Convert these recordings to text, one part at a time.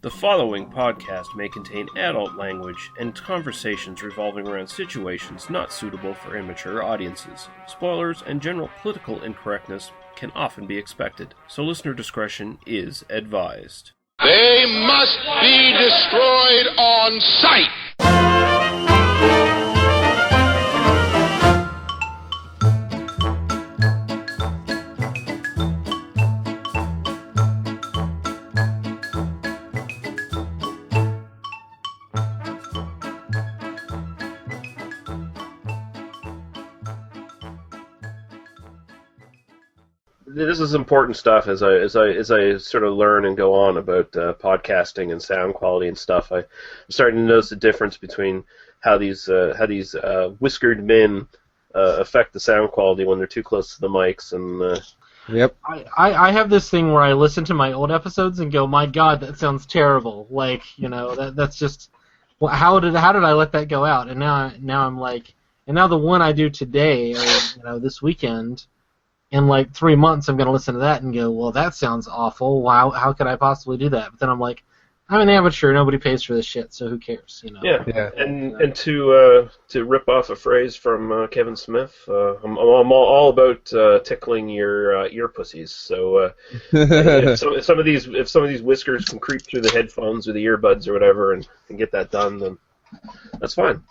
The following podcast may contain adult language and conversations revolving around situations not suitable for immature audiences. Spoilers and general political incorrectness can often be expected, so listener discretion is advised. They must be destroyed on sight! This is important stuff as I sort of learn and go on about podcasting and sound quality and stuff. I'm starting to notice the difference between how these whiskered men affect the sound quality when they're too close to the mics and. Yep. I have this thing where I listen to my old episodes and go, my God, that sounds terrible. Like, you know, that's just how did I let that go out? And now I'm like, and now the one I do today, or this weekend. In like 3 months, I'm going to listen to that and go, well, that sounds awful. Wow, how could I possibly do that? But then I'm like, I'm an amateur. Nobody pays for this shit, so who cares? Yeah. And to rip off a phrase from Kevin Smith, I'm all about tickling your ear pussies. So if some of these whiskers can creep through the headphones or the earbuds or whatever and get that done, then that's fine.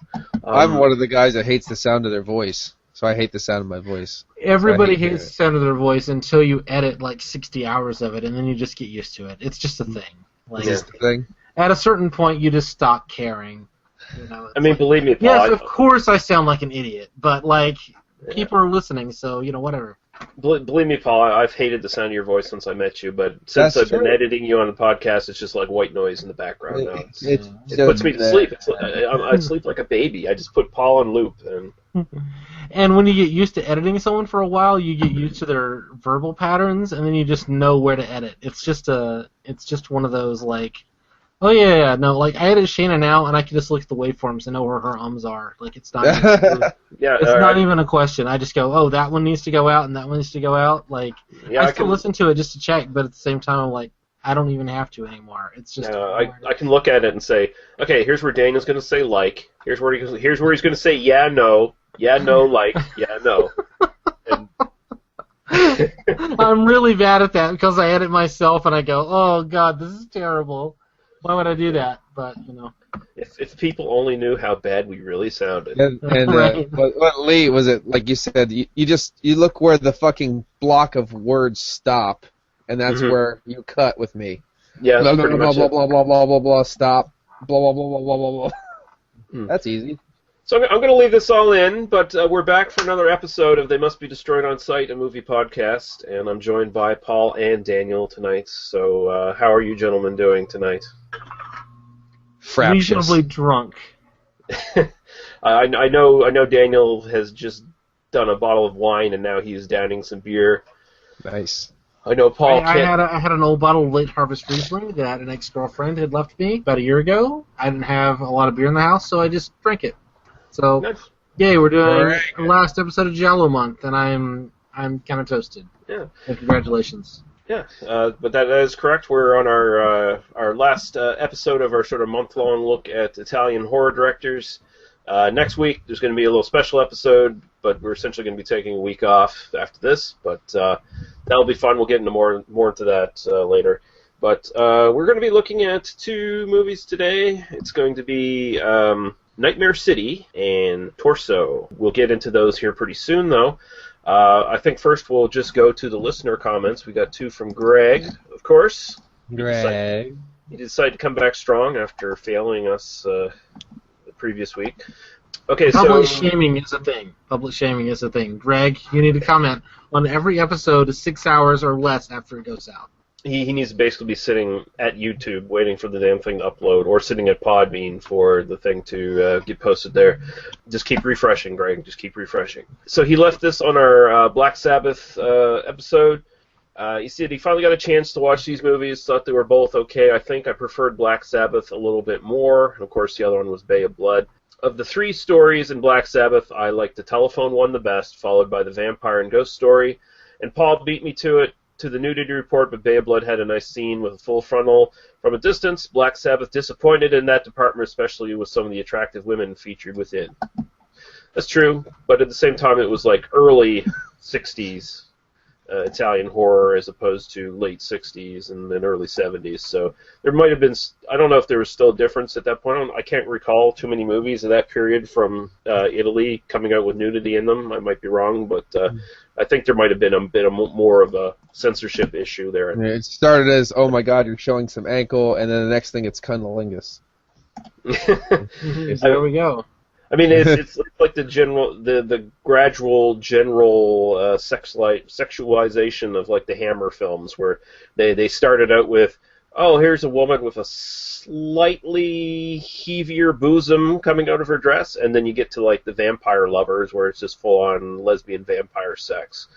I'm one of the guys that hates the sound of their voice. So I hate the sound of my voice. Everybody hates the sound of their voice until you edit like 60 hours of it, and then you just get used to it. It's just a thing. Like, it's just a thing. At a certain point, you just stop caring. I mean, believe me, Paul. Yes, of course I sound like an idiot, but like people are listening, so whatever. Believe me, Paul, I've hated the sound of your voice since I met you, but since I've been editing you on the podcast, it's just like white noise in the background now. It puts me to sleep. I sleep like a baby. I just put Paul on loop. And when you get used to editing someone for a while, you get used to their verbal patterns, and then you just know where to edit. It's just one of those like, oh yeah, no, like I edit Shayna now, and I can just look at the waveforms and know where her ums are. Like it's not, even a question. I just go, oh, that one needs to go out, and that one needs to go out. Like I still listen to it just to check, but at the same time, I'm like, I don't even have to anymore. It's just. I can look at it and say, okay, here's where Daniel's going to say like. Here's where he's going to say yeah, no. Yeah, no, like, yeah, no. And I'm really bad at that because I edit myself and I go, oh, God, this is terrible. Why would I do that? But, If people only knew how bad we really sounded. And Right. what Lee, was it, like you said, you look where the fucking block of words stop, and that's where you cut with me. Yeah, blah, that's blah, pretty blah, much blah, it. blah, blah, blah, blah, blah, stop, blah, blah, blah, blah, blah, blah, blah. That's easy. So I'm going to leave this all in, but we're back for another episode of They Must Be Destroyed on Sight, a movie podcast, and I'm joined by Paul and Daniel tonight. So how are you gentlemen doing tonight? Reasonably drunk. I know Daniel has just done a bottle of wine, and now he's downing some beer. Nice. I know Paul. I had an old bottle of late harvest Riesling that an ex-girlfriend had left me about a year ago. I didn't have a lot of beer in the house, so I just drank it. So, Nice. Yay, we're doing the last episode of Giallo month, and I'm kind of toasted. Yeah. And congratulations. Yeah, but that is correct. We're on our last episode of our sort of month-long look at Italian horror directors. Next week, there's going to be a little special episode, but we're essentially going to be taking a week off after this. But that'll be fun. We'll get into more into that later. But we're going to be looking at two movies today. It's going to be Nightmare City and Torso. We'll get into those here pretty soon, though. I think first we'll just go to the listener comments. We got two from Greg, of course. Greg. He decided to come back strong after failing us the previous week. Okay, Public shaming is a thing. Public shaming is a thing. Greg, you need to comment on every episode 6 hours or less after it goes out. He needs to basically be sitting at YouTube waiting for the damn thing to upload, or sitting at Podbean for the thing to get posted there. Just keep refreshing, Greg. Just keep refreshing. So he left this on our Black Sabbath episode. He said he finally got a chance to watch these movies, thought they were both okay. I think I preferred Black Sabbath a little bit more. And of course, the other one was Bay of Blood. Of the three stories in Black Sabbath, I liked the telephone one the best, followed by the vampire and ghost story. And Paul beat me to it. to the nudity report, but Bay of Blood had a nice scene with a full frontal from a distance. Black Sabbath disappointed in that department, especially with some of the attractive women featured within. That's true, but at the same time, it was like early 60s Italian horror as opposed to late 60s and then early 70s. So there might have been, I don't know if there was still a difference at that point. I can't recall too many movies of that period from Italy coming out with nudity in them. I might be wrong, but I think there might have been a bit more of a censorship issue there. Yeah, it started as, oh my god, you're showing some ankle, and then the next thing it's cunnilingus. There we go. I mean, it's like the gradual general sexualization of like the Hammer films, where they started out with, oh, here's a woman with a slightly heavier bosom coming out of her dress, and then you get to like the Vampire Lovers, where it's just full on lesbian vampire sex.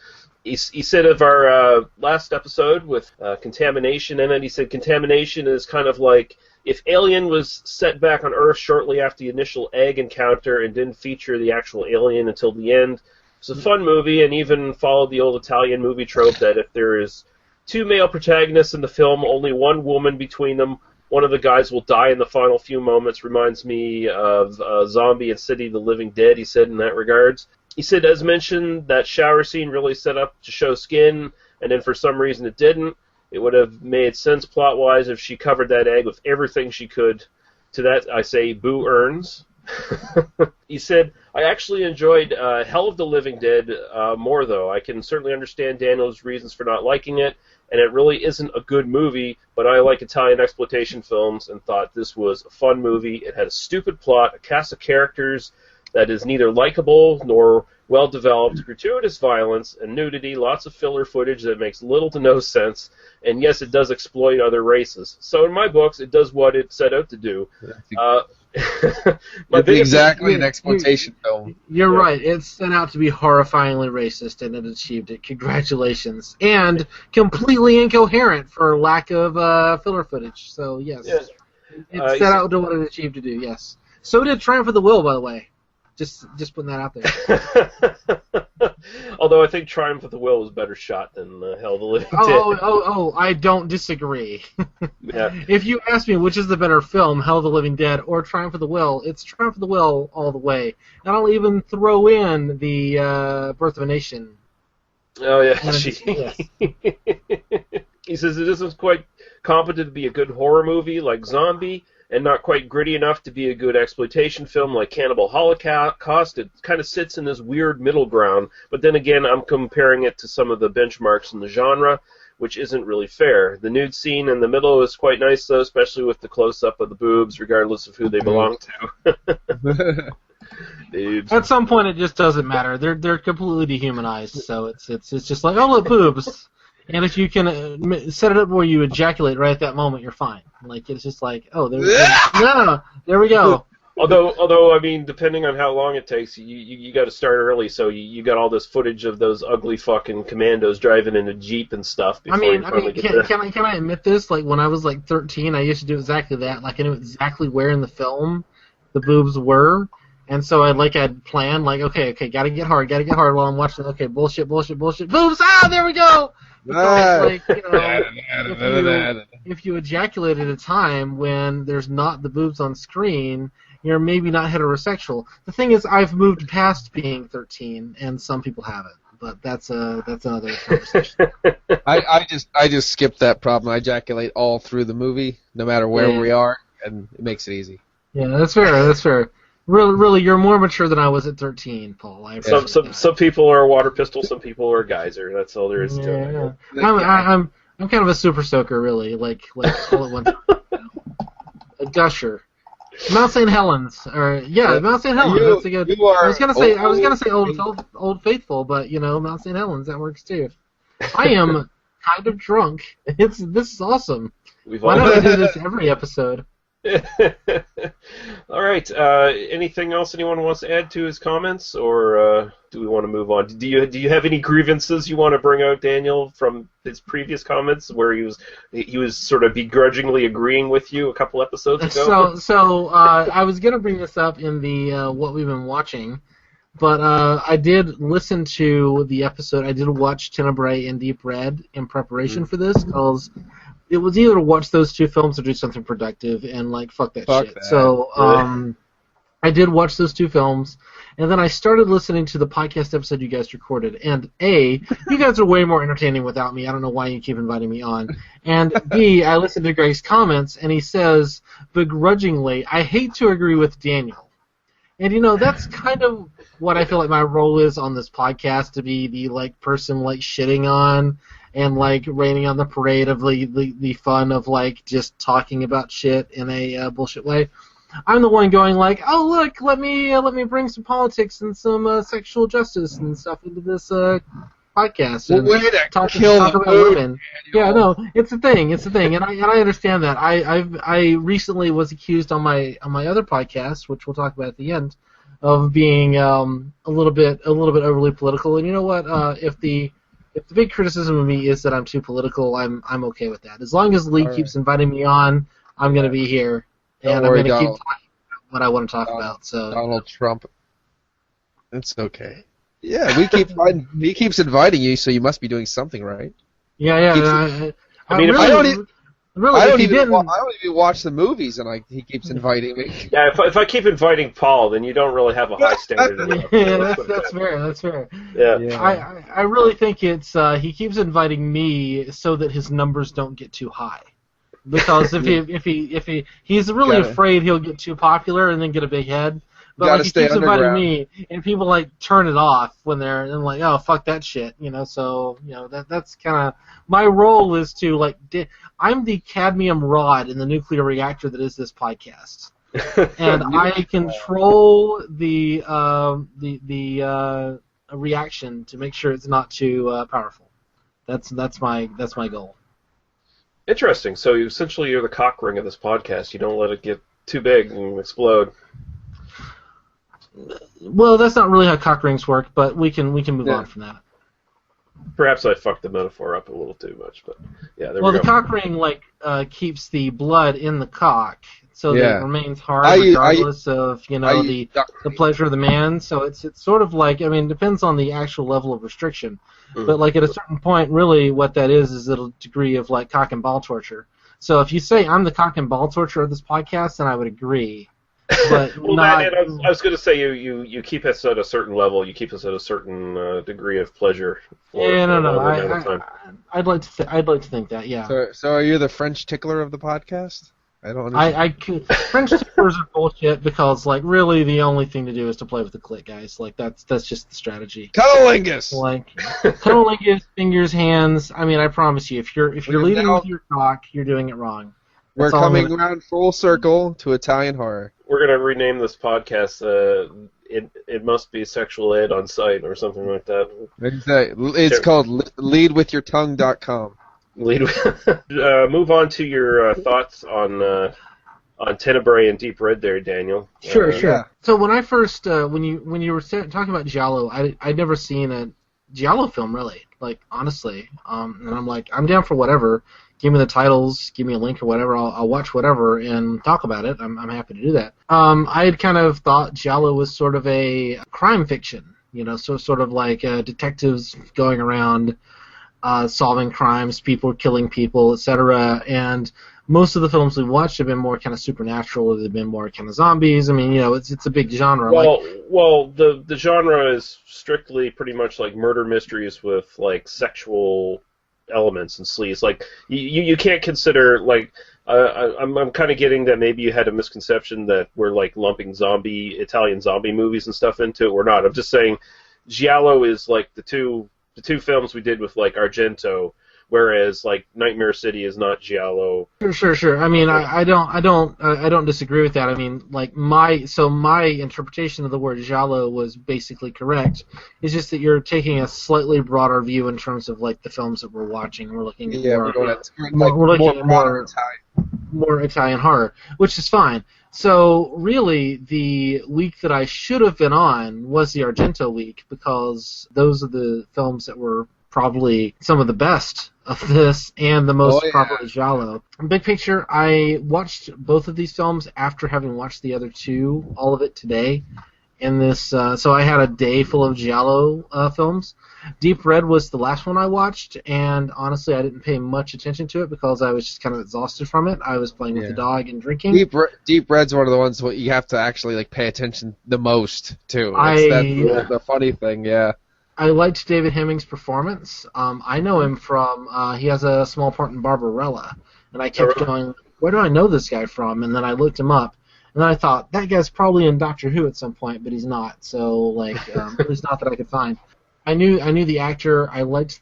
He said of our last episode with Contamination, and then he said Contamination is kind of like if Alien was set back on Earth shortly after the initial egg encounter and didn't feature the actual alien until the end. It's a fun movie, and even followed the old Italian movie trope that if there is two male protagonists in the film, only one woman between them, one of the guys will die in the final few moments. Reminds me of Zombie and City of the Living Dead, he said in that regards. He said, as mentioned, that shower scene really set up to show skin, and then for some reason it didn't. It would have made sense plot-wise if she covered that egg with everything she could. To that, I say, boo earns. He said, I actually enjoyed Hell of the Living Dead more, though. I can certainly understand Daniel's reasons for not liking it, and it really isn't a good movie, but I like Italian exploitation films and thought this was a fun movie. It had a stupid plot, a cast of characters that is neither likable nor well-developed, gratuitous violence and nudity, lots of filler footage that makes little to no sense, and yes, it does exploit other races. So in my books, it does what it set out to do. It's exactly an exploitation film. You're right. It set out to be horrifyingly racist, and it achieved it. Congratulations. And completely incoherent for lack of filler footage. So, yes. It set out to what it achieved to do, yes. So did Triumph of the Will, by the way. Just putting that out there. Although I think Triumph of the Will was better shot than Hell of the Living Dead. Oh, I don't disagree. Yeah. If you ask me which is the better film, Hell of the Living Dead or Triumph of the Will, it's Triumph of the Will all the way. And I'll even throw in the Birth of a Nation. Oh, yeah. Yes. He says it isn't quite competent to be a good horror movie like Zombie, and not quite gritty enough to be a good exploitation film like Cannibal Holocaust. It kind of sits in this weird middle ground, but then again, I'm comparing it to some of the benchmarks in the genre, which isn't really fair. The nude scene in the middle is quite nice, though, especially with the close-up of the boobs, regardless of who they belong to. Boobs. At some point, it just doesn't matter. They're completely dehumanized, so it's just like, oh, look, boobs. And if you can set it up where you ejaculate right at that moment, you're fine. Like, it's just like, oh, there we go. Although, I mean, depending on how long it takes, you got to start early, so you got all this footage of those ugly fucking commandos driving in a Jeep and stuff. Can I admit this? Like, when I was like 13, I used to do exactly that. Like, I knew exactly where in the film the boobs were. And so I'd planned, like, okay, gotta get hard while I'm watching. Okay, bullshit, boobs, there we go! Like, if you ejaculate at a time when there's not the boobs on screen, you're maybe not heterosexual. The thing is, I've moved past being 13, and some people haven't. But that's another conversation. I just skip that problem. I ejaculate all through the movie, no matter where we are, and it makes it easy. Yeah, that's fair. Really, you're more mature than I was at 13, Paul. Some people are water pistol, some people are geyser. That's all there is to it. I'm kind of a super soaker, really. Like all at once. A gusher. Mount St. Helens, Mount St. Helens. That's a good. I was gonna say Old Faithful, but Mount St. Helens, that works too. I am kind of drunk. This is awesome. Why don't I do this every episode? All right. Anything else anyone wants to add to his comments, or do we want to move on? Do you have any grievances you want to bring out, Daniel, from his previous comments, where he was sort of begrudgingly agreeing with you a couple episodes ago? So I was gonna bring this up in the what we've been watching, But I did listen to the episode. I did watch Tenebre and Deep Red in preparation for this, because it was either to watch those two films or do something productive, and like fuck that shit. That. So I did watch those two films, and then I started listening to the podcast episode you guys recorded. And A, you guys are way more entertaining without me. I don't know why you keep inviting me on. And B, I listened to Greg's comments, and he says begrudgingly, "I hate to agree with Daniel." And you know, that's kind of what I feel like my role is on this podcast, to be the like person like shitting on and like raining on the parade of the fun of like just talking about shit in a bullshit way. I'm the one going like, "Oh look, let me bring some politics and some sexual justice and stuff into this podcast." And way to talk kill about mood, women. Yeah, no, it's a thing, and I understand that. I recently was accused on my other podcast, which we'll talk about at the end, of being a little bit overly political. And you know what? If the big criticism of me is that I'm too political, I'm okay with that. As long as Lee keeps inviting me on, I'm going to be here. And I'm going to keep talking about what I want to talk about. So Donald Trump. It's okay. Yeah, he keeps inviting you, so you must be doing something right. Yeah. I mean, I don't even didn't. watch the movies, and he keeps inviting me. Yeah, if I keep inviting Paul, then you don't really have a high standard. Yeah, that's fair. That's fair. Yeah. I really think it's he keeps inviting me so that his numbers don't get too high. Because if he's really afraid he'll get too popular and then get a big head. But like, he keeps inviting me, and people like turn it off when they're and like, "Oh, fuck that shit," you know. So that's kind of my role, is to like I'm the cadmium rod in the nuclear reactor that is this podcast, and I control the reaction to make sure it's not too powerful. That's my goal. Interesting. So essentially, you're the cock ring of this podcast. You don't let it get too big and explode. Well, that's not really how cock rings work, but we can move on from that. Perhaps I fucked the metaphor up a little too much, but yeah, there we go. Well, the cock ring keeps the blood in the cock, so that it remains hard regardless of the pleasure of the man. So it's sort of like, I mean, it depends on the actual level of restriction, but like at a certain point, really, what that is a degree of like cock and ball torture. So if you say I'm the cock and ball torture of this podcast, then I would agree. But I was going to say you keep us at a certain level. You keep us at a certain degree of pleasure. I'd like to think that. Yeah. So are you the French tickler of the podcast? I don't understand. French ticklers are bullshit, because like really the only thing to do is to play with the clit, guys. Like that's just the strategy. Cunnilingus. Like cunnilingus, fingers, hands. I mean, I promise you, if you're leading with your cock, you're doing it wrong. We're coming around full circle to Italian horror. We're going to rename this podcast, It Must Be Sexual Ed on Site, or something like that. It's called leadwithyourtongue.com. Move on to your thoughts on Tenebre and Deep Red there, Daniel. Sure. Yeah. So when I first, when you were talking about Giallo, I'd never seen a Giallo film, really, like, honestly. And I'm like, I'm down for whatever. Give me the titles, give me a link or whatever, I'll watch whatever and talk about it. I'm happy to do that. I had kind of thought Giallo was sort of a crime fiction, so sort of like detectives going around solving crimes, people killing people, etc. And most of the films we've watched have been more kind of supernatural, or they've been more kind of zombies. I mean, it's a big genre. Well, the genre is strictly pretty much like murder mysteries with like sexual elements and sleaze. Like you can't consider like I'm kind of getting that maybe you had a misconception that we're like lumping Italian zombie movies and stuff into it. We're not. I'm just saying Giallo is like the two films we did with like Argento, whereas like Nightmare City is not Giallo. Sure. I mean, I don't disagree with that. I mean, like my interpretation of the word Giallo was basically correct. It's just that you're taking a slightly broader view in terms of like the films that we're watching. We're looking at more Italian horror, which is fine. So really, the week that I should have been on was the Argento week, because those are the films that were probably some of the best of this and the most properly Giallo. Big picture, I watched both of these films after having watched the other two, all of it today, in this. So I had a day full of Giallo films. Deep Red was the last one I watched, and honestly, I didn't pay much attention to it because I was just kind of exhausted from it. I was playing with the dog and drinking. Deep Red's one of the ones where you have to actually like pay attention the most to. That's the funny thing, yeah. I liked David Hemming's performance. I know him from he has a small part in Barbarella, and I kept going, where do I know this guy from? And then I looked him up. And then I thought, that guy's probably in Doctor Who at some point, but he's not. So, like, at least not that I could find. I knew the actor. I liked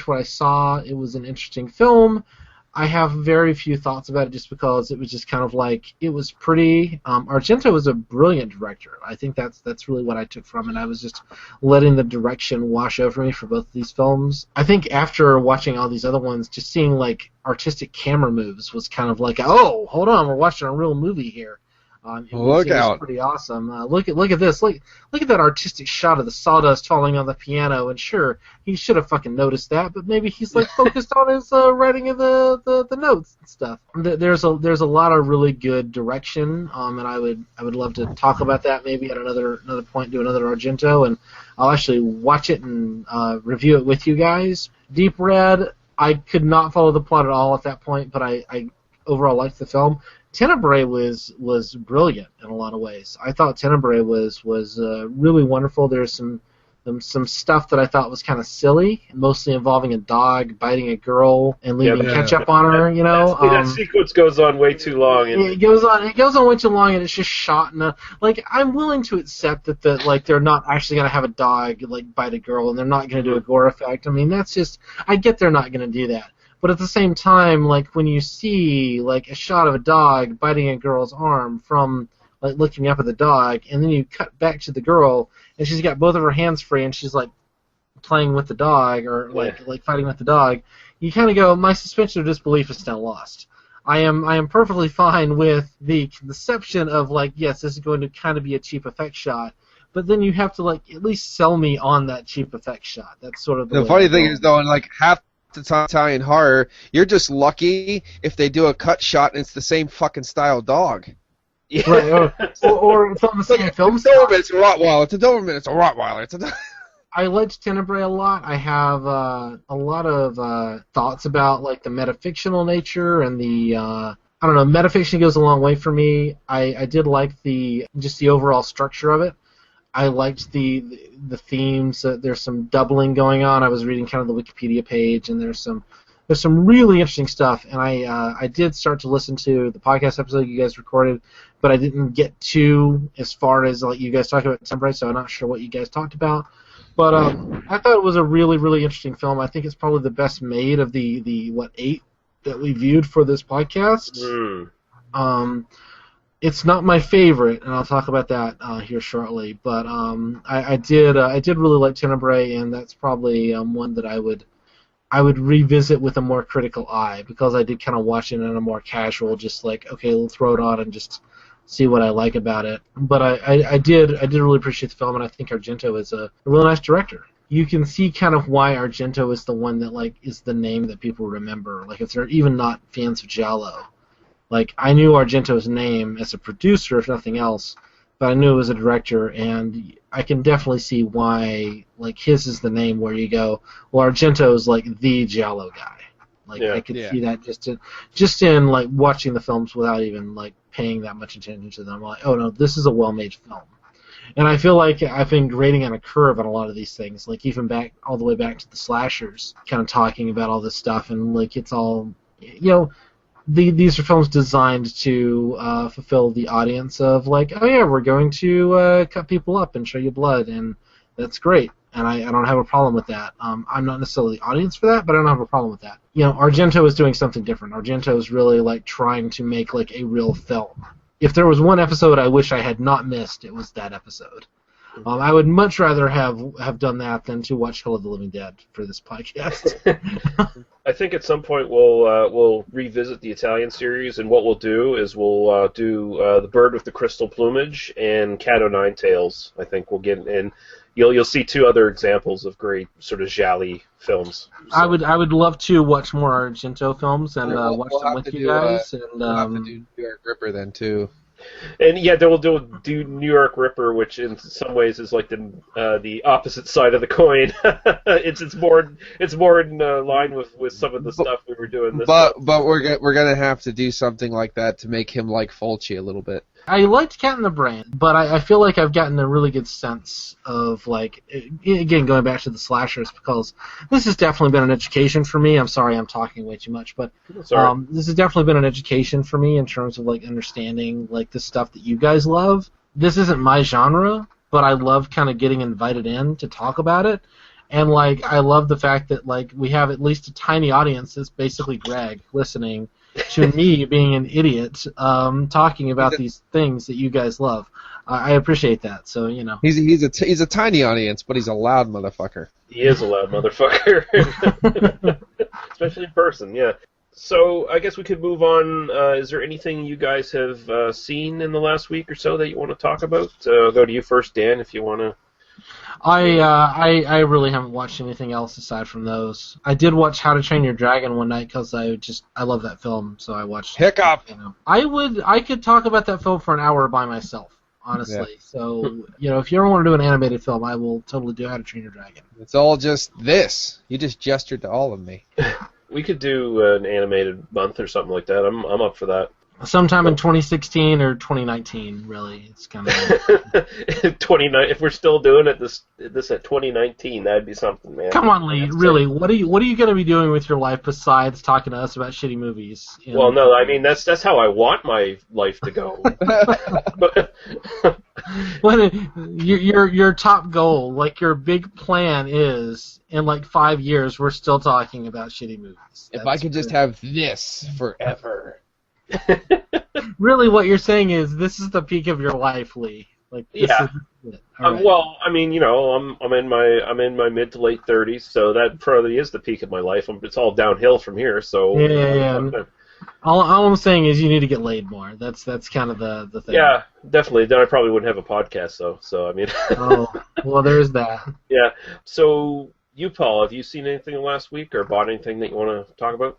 what I saw. It was an interesting film. I have very few thoughts about it just because it was just kind of like, it was pretty. Argento was a brilliant director. I think that's really what I took from it. I was just letting the direction wash over me for both of these films. I think after watching all these other ones, just seeing, like, artistic camera moves was kind of like, oh, hold on, we're watching a real movie here. It was pretty awesome. Look at this. Look at that artistic shot of the sawdust falling on the piano. And sure, he should have fucking noticed that, but maybe he's like focused on his writing of the notes and stuff. There's a lot of really good direction, and I would love to talk about that maybe at another point, do another Argento, and I'll actually watch it and review it with you guys. Deep Red, I could not follow the plot at all at that point, but I overall liked the film. Tenebre was brilliant in a lot of ways. I thought Tenebre was really wonderful. There's some stuff that I thought was kind of silly, mostly involving a dog biting a girl and leaving ketchup on her. You know, that sequence goes on way too long. It goes on way too long, and it's just shot in a, like, I'm willing to accept that like they're not actually gonna have a dog like bite a girl, and they're not gonna do a gore effect. I mean, that's just, I get they're not gonna do that. But at the same time, like, when you see, like, a shot of a dog biting a girl's arm from, like, looking up at the dog, and then you cut back to the girl, and she's got both of her hands free, and she's, like, playing with the dog, or, like fighting with the dog, you kind of go, my suspension of disbelief is still lost. I am perfectly fine with the conception of, like, yes, this is going to kind of be a cheap effect shot, but then you have to, like, at least sell me on that cheap effect shot. That's sort of the funny thing is, though, in, like, half the Italian horror, you're just lucky if they do a cut shot and it's the same fucking style dog. Yeah. Right, or it's on the same film style. It's a Rottweiler. It's a Doberman. It's a Rottweiler. I liked Tenebre a lot. I have a lot of thoughts about, like, the metafictional nature and the I don't know. Metafiction goes a long way for me. I did like the overall structure of it. I liked the themes. There's some doubling going on. I was reading kind of the Wikipedia page, and there's some really interesting stuff. And I did start to listen to the podcast episode you guys recorded, but I didn't get to as far as, like, you guys talked about Tenebre, so I'm not sure what you guys talked about. But I thought it was a really, really interesting film. I think it's probably the best made of the 8 that we viewed for this podcast. It's not my favorite, and I'll talk about that here shortly. But I did really like Tenebre, and that's probably one that I would revisit with a more critical eye, because I did kind of watch it in a more casual, just like, okay, we'll throw it on and just see what I like about it. But I did really appreciate the film, and I think Argento is a really nice director. You can see kind of why Argento is the one that, like, is the name that people remember. Like, if they're even not fans of Giallo. Like, I knew Argento's name as a producer, if nothing else, but I knew it was a director, and I can definitely see why, like, his is the name where you go, well, Argento's, like, the Giallo guy. Like, I could see that just in, like, watching the films without even, like, paying that much attention to them. I'm like, oh, no, this is a well-made film. And I feel like I've been grading on a curve on a lot of these things, like, even all the way back to the slashers, kind of talking about all this stuff, and, like, it's all, you know, these are films designed to fulfill the audience of, like, oh yeah, we're going to cut people up and show you blood, and that's great, and I don't have a problem with that. I'm not necessarily the audience for that, but I don't have a problem with that. You know, Argento is doing something different. Argento is really, like, trying to make, like, a real film. If there was one episode I wish I had not missed, it was that episode. I would much rather have done that than to watch Hill of the Living Dead for this podcast. I think at some point we'll revisit the Italian series, and what we'll do is we'll do The Bird with the Crystal Plumage and Cat O' Nine Tails. I think we'll get in. You'll see 2 other examples of great sort of giallo films. So. I would love to watch more Argento films and watch them with you guys. And we'll have to do Gripper then too. And yeah, they'll do New York Ripper, which in some ways is like the opposite side of the coin. it's more in line with some of the stuff we were doing. But we're gonna have to do something like that to make him like Fulci a little bit. I liked Cat in the Brain, but I feel like I've gotten a really good sense of, like, again, going back to the slashers, because this has definitely been an education for me. I'm sorry I'm talking way too much, but this has definitely been an education for me in terms of, like, understanding, like, the stuff that you guys love. This isn't my genre, but I love kind of getting invited in to talk about it. And, like, I love the fact that, like, we have at least a tiny audience that's basically Greg listening to me being an idiot talking about these things that you guys love. I appreciate that. So, you know. He's a tiny audience, but he's a loud motherfucker. He is a loud motherfucker. Especially in person, yeah. So, I guess we could move on. Is there anything you guys have seen in the last week or so that you want to talk about? I'll go to you first, Dan, if you want to. I really haven't watched anything else aside from those. I did watch How to Train Your Dragon one night because I love that film, so I watched. Hiccup. You know. I could talk about that film for an hour by myself, honestly. Yeah. So if you ever want to do an animated film, I will totally do How to Train Your Dragon. It's all just this. You just gestured to all of me. We could do an animated month or something like that. I'm up for that. Sometime in 2016 or 2019, really. It's kind of 29. If we're still doing it this at 2019, that'd be something, man. Come on, Lee. Really, what are you going to be doing with your life besides talking to us about shitty movies? Well, no, I mean that's how I want my life to go. Your top goal, like your big plan, is in like 5 years we're still talking about shitty movies. If I could just have this forever. Really, what you're saying is this is the peak of your life, Lee. Like, this is it. Right. Well, I mean, I'm in my mid to late 30s, so that probably is the peak of my life. It's all downhill from here. So yeah. All I'm saying is you need to get laid more. That's kind of the thing. Yeah, definitely. Then I probably wouldn't have a podcast, though. So I mean. Oh, well, there's that. Yeah. So you, Paul, have you seen anything last week or bought anything that you want to talk about?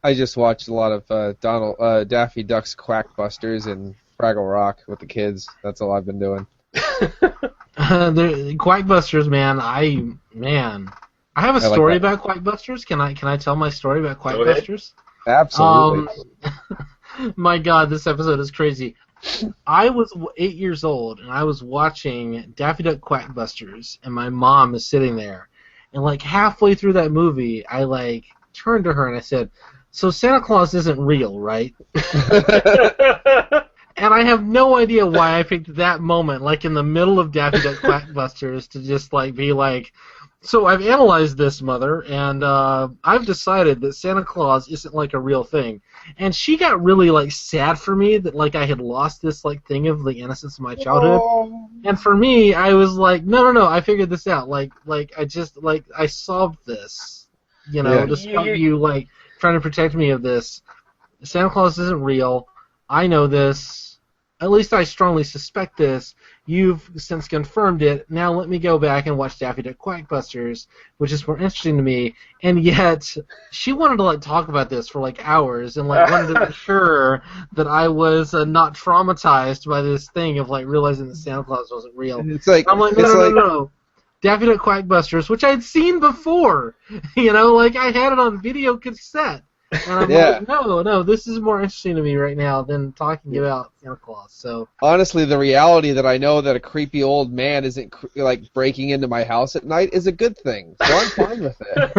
I just watched a lot of Daffy Duck's Quackbusters and Fraggle Rock with the kids. That's all I've been doing. The Quackbusters, man. I have a story about Quackbusters. Can I tell my story about Quackbusters? Absolutely. My God, this episode is crazy. I was 8 years old and I was watching Daffy Duck Quackbusters, and my mom is sitting there, and like halfway through that movie, I turned to her and I said, "So Santa Claus isn't real, right?" And I have no idea why I picked that moment, like in the middle of Daffy Duck Quackbusters, to just be like, "So I've analyzed this, Mother, and I've decided that Santa Claus isn't like a real thing." And she got really sad for me that I had lost this thing of the innocence of my childhood. Oh. And for me, I was like, no, I figured this out. I solved this. Despite you trying to protect me of this. Santa Claus isn't real. I know this. At least I strongly suspect this. You've since confirmed it. Now let me go back and watch Daffy Duck Quackbusters, which is more interesting to me. And yet, she wanted to talk about this for hours and wanted to be sure that I was not traumatized by this thing of realizing that Santa Claus wasn't real. It's like I'm like, no. Daffy Duck Quackbusters, which I had seen before. I had it on video cassette. And I'm like, no, this is more interesting to me right now than talking about Santa Claus. So honestly, the reality that I know that a creepy old man isn't breaking into my house at night is a good thing. So I'm fine with it.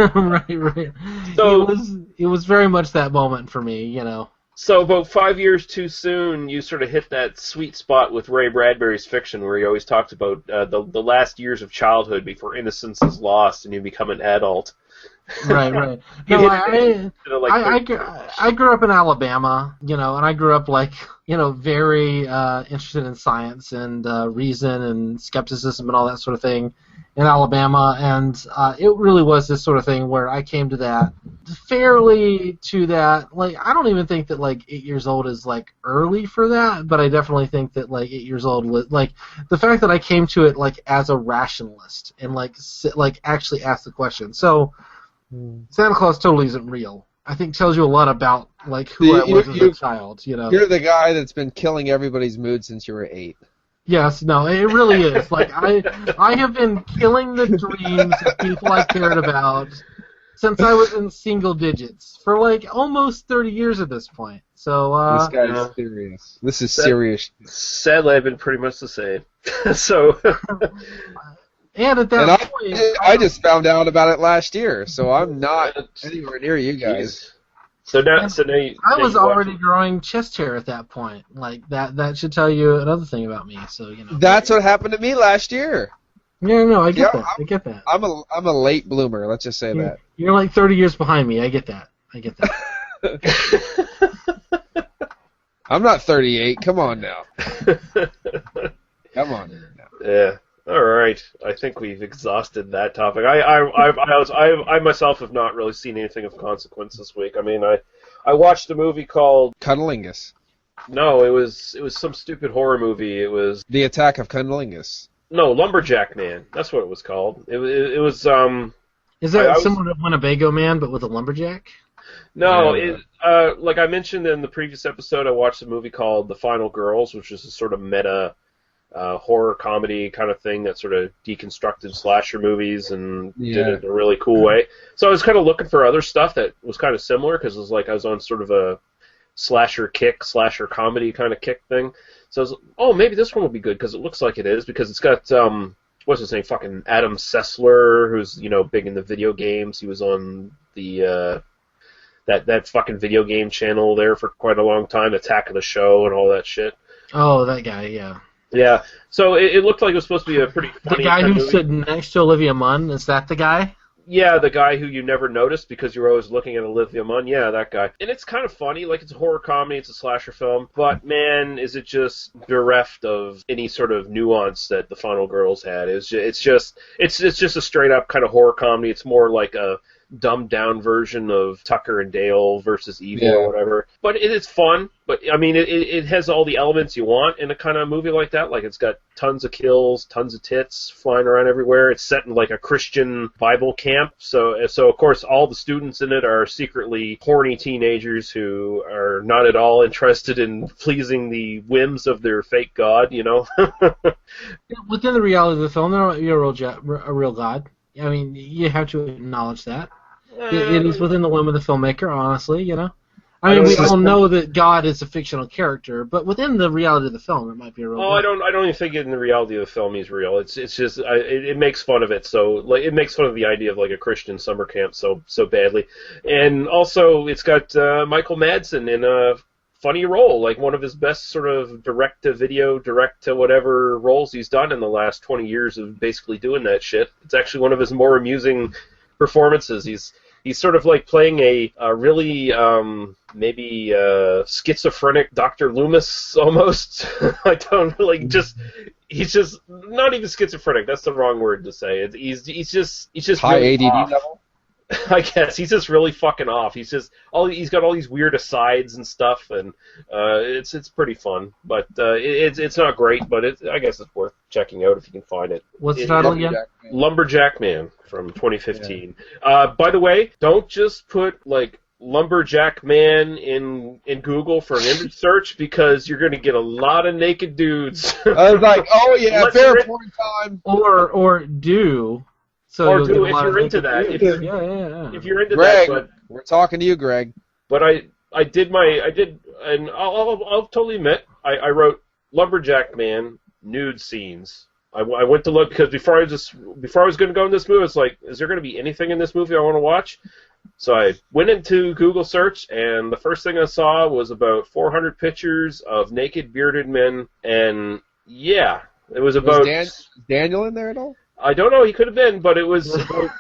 Right. So it was very much that moment for me, So about 5 years too soon, you sort of hit that sweet spot with Ray Bradbury's fiction, where he always talked about the last years of childhood before innocence is lost and you become an adult. Right. No, I grew up in Alabama, and I grew up very interested in science and reason and skepticism and all that sort of thing in Alabama, and it really was this sort of thing where I came to that fairly to that. I don't even think that 8 years old is early for that, but I definitely think that 8 years old was the fact that I came to it as a rationalist and actually asked the question. So Santa Claus totally isn't real. I think tells you a lot about like who I was as a child. You know, you're the guy that's been killing everybody's mood since you were 8. Yes, no, it really is. Like I have been killing the dreams of people I cared about since I was in single digits for like almost 30 years at this point. So this guy's serious. This is serious. Sadly, I've been pretty much the same. So. And at that point, I just found out about it last year, so I'm not anywhere near you guys. So now I was already growing chest hair at that point. Like that should tell you another thing about me. So you know. That's what happened to me last year. No, I get that. I get that. I'm a late bloomer. Let's just say that. You're like 30 years behind me. I get that. I'm not 38. Come on now. Come on now. Yeah. All right. I think we've exhausted that topic. I myself have not really seen anything of consequence this week. I mean, I watched a movie called Cunnilingus. No, it was some stupid horror movie. It was The Attack of Cunnilingus. No, Lumberjack Man. That's what it was called. It was Is that similar to Winnebago Man but with a lumberjack? No, like I mentioned in the previous episode, I watched a movie called The Final Girls, which is a sort of meta horror comedy kind of thing that sort of deconstructed slasher movies and did it in a really cool way. So I was kind of looking for other stuff that was kind of similar because it was like I was on sort of a slasher comedy kind of kick thing. So I was like, maybe this one will be good because it looks like it is because it's got what's his name, fucking Adam Sessler, who's big in the video games. He was on the that fucking video game channel there for quite a long time, Attack of the Show and all that shit. Oh, that guy, yeah. Yeah, so it looked like it was supposed to be a pretty funny The guy kind of who's movie. sitting next to Olivia Munn, is that the guy? Yeah, the guy who you never noticed because you were always looking at Olivia Munn. Yeah, that guy. And it's kind of funny, like it's a horror comedy, it's a slasher film, but man, is it just bereft of any sort of nuance that The Final Girls had. It's just a straight up kind of horror comedy. It's more like a dumbed down version of Tucker and Dale versus Evil or whatever. But it's fun. But I mean, it has all the elements you want in a kind of movie like that. Like it's got tons of kills, tons of tits flying around everywhere. It's set in like a Christian Bible camp. So of course all the students in it are secretly horny teenagers who are not at all interested in pleasing the whims of their fake god. Within the reality of the film, you're a real god. I mean, you have to acknowledge that. It is within the whim of the filmmaker, honestly, I mean, we all know that God is a fictional character, but within the reality of the film, it might be a real. I don't even think in the reality of the film he's real. It's just it makes fun of it. So like it makes fun of the idea of like a Christian summer camp so badly, and also it's got Michael Madsen in a funny role, like one of his best sort of direct to whatever roles he's done in the last 20 years of basically doing that shit. It's actually one of his more amusing performances. He's sort of like playing a really maybe schizophrenic Dr. Loomis almost. I don't like just he's just not even schizophrenic. That's the wrong word to say. He's just high really ADD off. level. I guess he's just really fucking off. He's got all these weird asides and stuff, and it's pretty fun. But it's not great, but I guess it's worth checking out if you can find it. What's the title again? Lumberjack Man from 2015. By the way, don't just put like Lumberjack Man in Google for an image search because you're going to get a lot of naked dudes. I was like, oh yeah, fair porn time. Or do. So or do if you're into that. If you're into Greg, that, but we're talking to you, Greg. But I did, and I'll totally admit, I wrote Lumberjack Man nude scenes. I went to look because before I was going to go in this movie, it's like, is there going to be anything in this movie I want to watch? So I went into Google search, and the first thing I saw was about 400 pictures of naked bearded men, and yeah, it was about. Was Daniel in there at all? I don't know. He could have been, but it was about.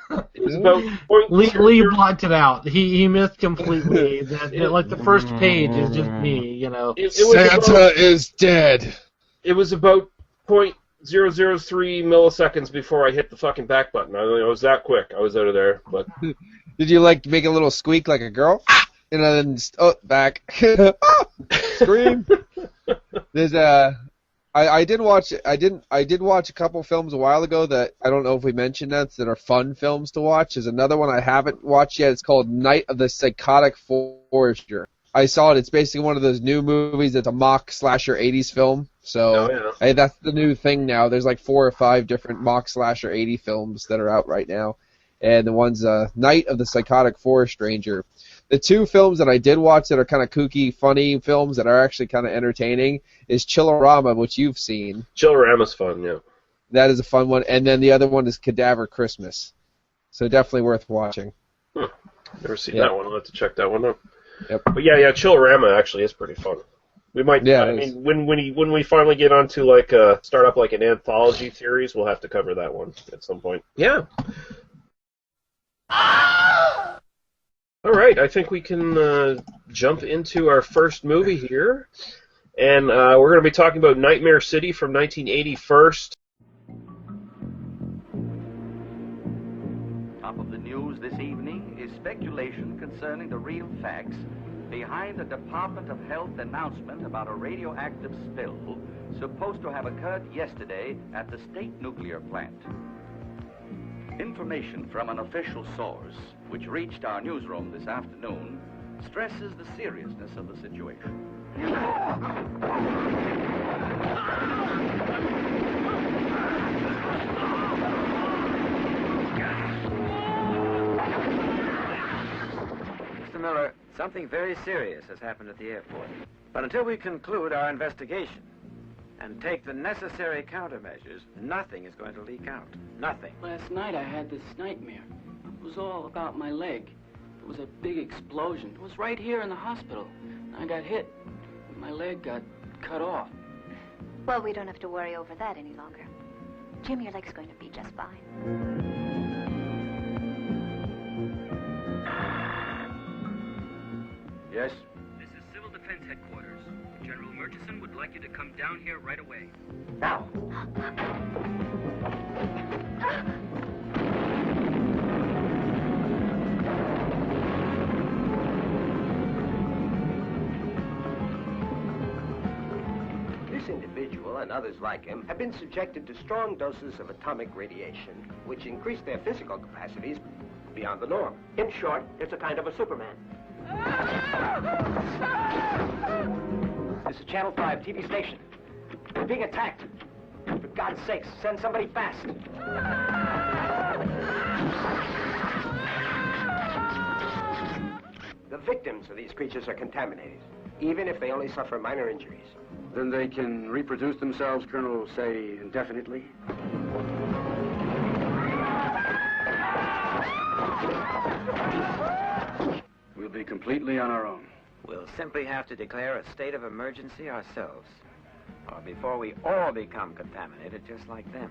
Lee blocked it out. He missed completely. That like the first page is just me. Santa is dead. It was about 0.003 milliseconds before I hit the fucking back button. I was that quick. I was out of there. But did you like make a little squeak like a girl? And then back. Scream. There's I did watch a couple films a while ago that I don't know if we mentioned that are fun films to watch. There's another one I haven't watched yet. It's called Night of the Psychotic Forester. I saw it. It's basically one of those new movies that's a mock slasher 80s film. So hey, that's the new thing now. There's like 4 or 5 different mock slasher 80 films that are out right now. And the one's Night of the Psychotic Forest Ranger. The 2 films that I did watch that are kind of kooky, funny films that are actually kind of entertaining is Chillerama, which you've seen. Chillerama's fun, yeah. That is a fun one. And then the other one is Cadaver Christmas. So definitely worth watching. Never seen that one. I'll have to check that one out. Yep. But yeah, Chillerama actually is pretty fun. We might, I mean, when we finally get onto like start up like an anthology series, we'll have to cover that one at some point. Yeah. All right, I think we can jump into our first movie here, and we're going to be talking about Nightmare City from 1980 first. Top of the news this evening is speculation concerning the real facts behind the Department of Health announcement about a radioactive spill supposed to have occurred yesterday at the state nuclear plant. Information from an official source, which reached our newsroom this afternoon, stresses the seriousness of the situation. Mr. Miller, something very serious has happened at the airport. But until we conclude our investigation and take the necessary countermeasures, nothing is going to leak out. Nothing. Last night I had this nightmare. It was all about my leg. There was a big explosion. It was right here in the hospital. I got hit. My leg got cut off. Well, we don't have to worry over that any longer. Jim, your leg's going to be just fine. Yes? This is Civil Defense Headquarters. General Murchison would like you to come down here right away. Now. This individual and others like him have been subjected to strong doses of atomic radiation, which increase their physical capacities beyond the norm. In short, it's a kind of a Superman. This is Channel 5 TV station. We're being attacked. For God's sakes, send somebody fast. The victims of these creatures are contaminated, even if they only suffer minor injuries. Then they can reproduce themselves, Colonel, say, indefinitely? We'll be completely on our own. We'll simply have to declare a state of emergency ourselves. Or before we all become contaminated just like them.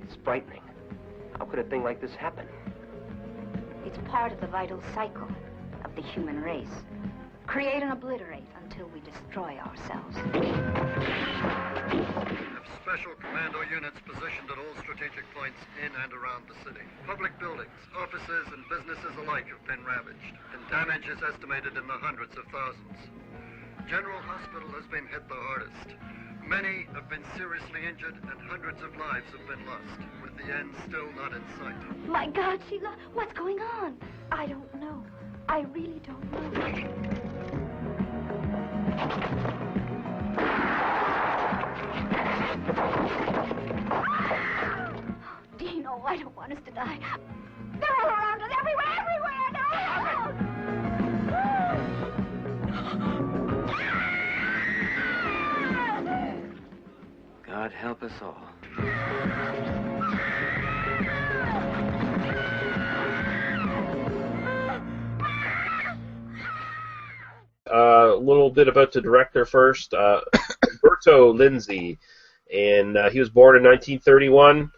It's frightening. How could a thing like this happen? It's part of the vital cycle of the human race. Create and obliterate until we destroy ourselves. We have special commando units positioned at all strategic points in and around the city. Public buildings, offices, and businesses alike have been ravaged, and damage is estimated in the hundreds of thousands. General Hospital has been hit the hardest. Many have been seriously injured, and hundreds of lives have been lost, with the end still not in sight. My God, Sheila, what's going on? I don't know. I really don't know. Dino, I don't want us to die. They're all around us, everywhere, no! God help us all. A little bit about the director first. Umberto Lenzi, and he was born in 1931.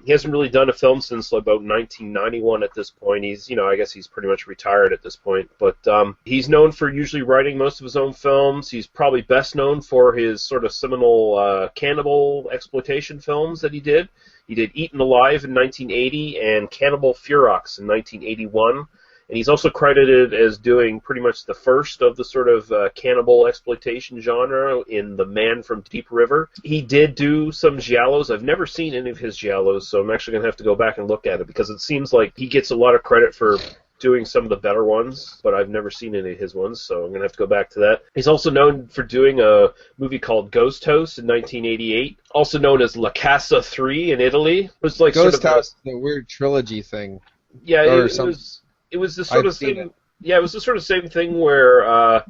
He hasn't really done a film since about 1991 at this point. He's, I guess he's pretty much retired at this point. But he's known for usually writing most of his own films. He's probably best known for his sort of seminal cannibal exploitation films that he did. He did Eaten Alive in 1980 and Cannibal Ferox in 1981. And he's also credited as doing pretty much the first of the sort of cannibal exploitation genre in The Man from Deep River. He did do some giallos. I've never seen any of his giallos, so I'm actually going to have to go back and look at it because it seems like he gets a lot of credit for doing some of the better ones, but I've never seen any of his ones, so I'm going to have to go back to that. He's also known for doing a movie called Ghost House in 1988, also known as La Casa 3 in Italy. It was like Ghost sort of House, the weird trilogy thing. Yeah, it was the sort of thing. Yeah, it was the sort of same thing where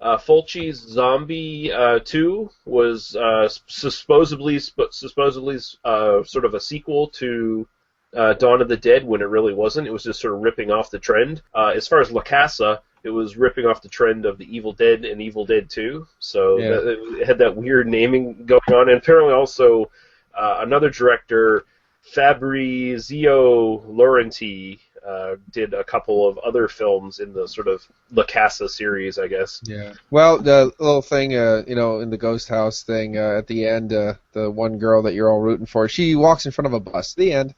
Fulci's Zombie 2 was supposedly sort of a sequel to Dawn of the Dead when it really wasn't. It was just sort of ripping off the trend. As far as La Casa, it was ripping off the trend of the Evil Dead and Evil Dead 2. So it had that weird naming going on. And apparently also another director, Fabrizio Laurenti, did a couple of other films in the sort of La Casa series, I guess. Yeah. Well, the little thing, in the Ghost House thing, at the end, the one girl that you're all rooting for, she walks in front of a bus. The end.